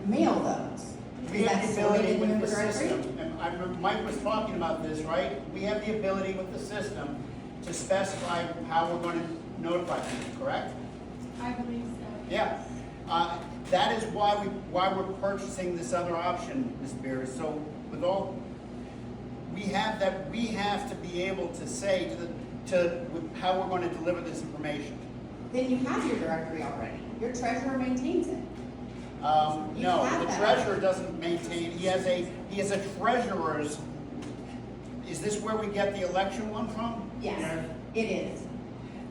mail those. We have Is the that stored ability in the with member the directory? system, and I remember Mike was talking about this, right? We have the ability with the system to specify how we're going to notify people, correct? I believe so. Yeah. That is why we're purchasing this other option, Ms. Beers. So with all, we have to be able to say how we're going to deliver this information. Then you have your directory already. Your treasurer maintains it. You No, have the that. treasurer doesn't maintain, he has a treasurer's, is this where we get the election one from? Yes, it is.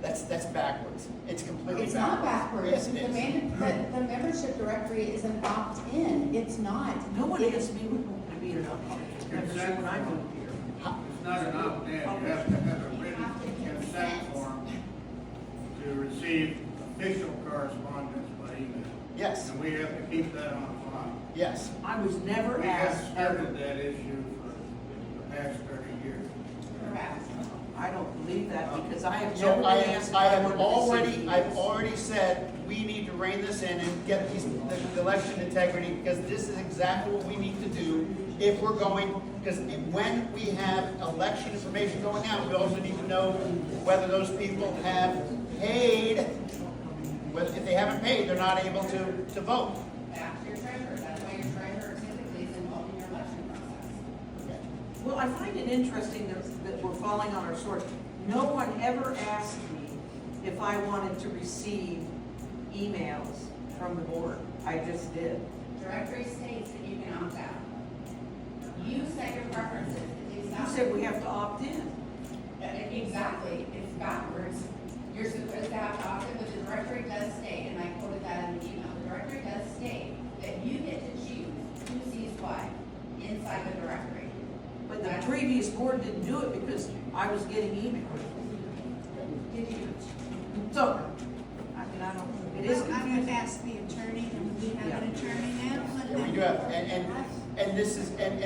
That's backwards. It's completely It's not backwards. backwards. Yes, it is. The membership directory is an opt-in. It's not. No one It- asked me to be an membership when I moved here. It's not an opt-in, you have to have a written consent form to receive official correspondence by email. Yes, And we have to keep that on file. yes. I was never We have asked. started that issue for the past 30 years. Correct. I don't believe that because I have So never been asked. if I wanted have to receive I've emails. already said, we need to rein this in and get the election integrity, because this is exactly what we need to do if we're going, because when we have election information going out, we also need to know whether those people have paid. If they haven't paid, they're not able to vote. That's your treasurer. That's why your treasurer typically is involved in your election process. Well, I find it interesting that we're falling on our sword. No one ever asked me if I wanted to receive emails from the board. I just did. Directory states that you can opt out. You set your preferences. It's You exactly. said we have to opt in. Exactly. It's backwards. You're supposed to have to opt in, but the directory does state, and I quoted that in the email, the directory does state that you get to choose who sees what inside the directory. But the previous board didn't do it because I was getting emails. Did you? So, I mean, I don't, it is I'm gonna confusing. ask the attorney, and we have an attorney now. Yeah, we do have, and this is, and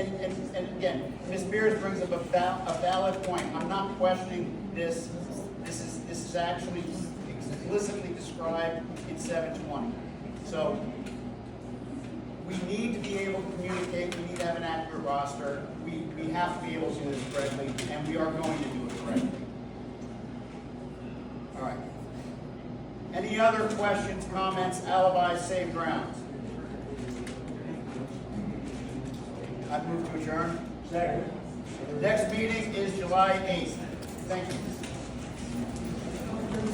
again, Ms. Beers brings up a valid point. I'm not questioning this. This is actually explicitly described in 720. So we need to be able to communicate, we need to have an accurate roster. We have to be able to do this correctly, and we are going to do it correctly. All right. Any other questions, comments, alibis, safe grounds? I move to adjourn. Second. Next meeting is July 8th. Thank you.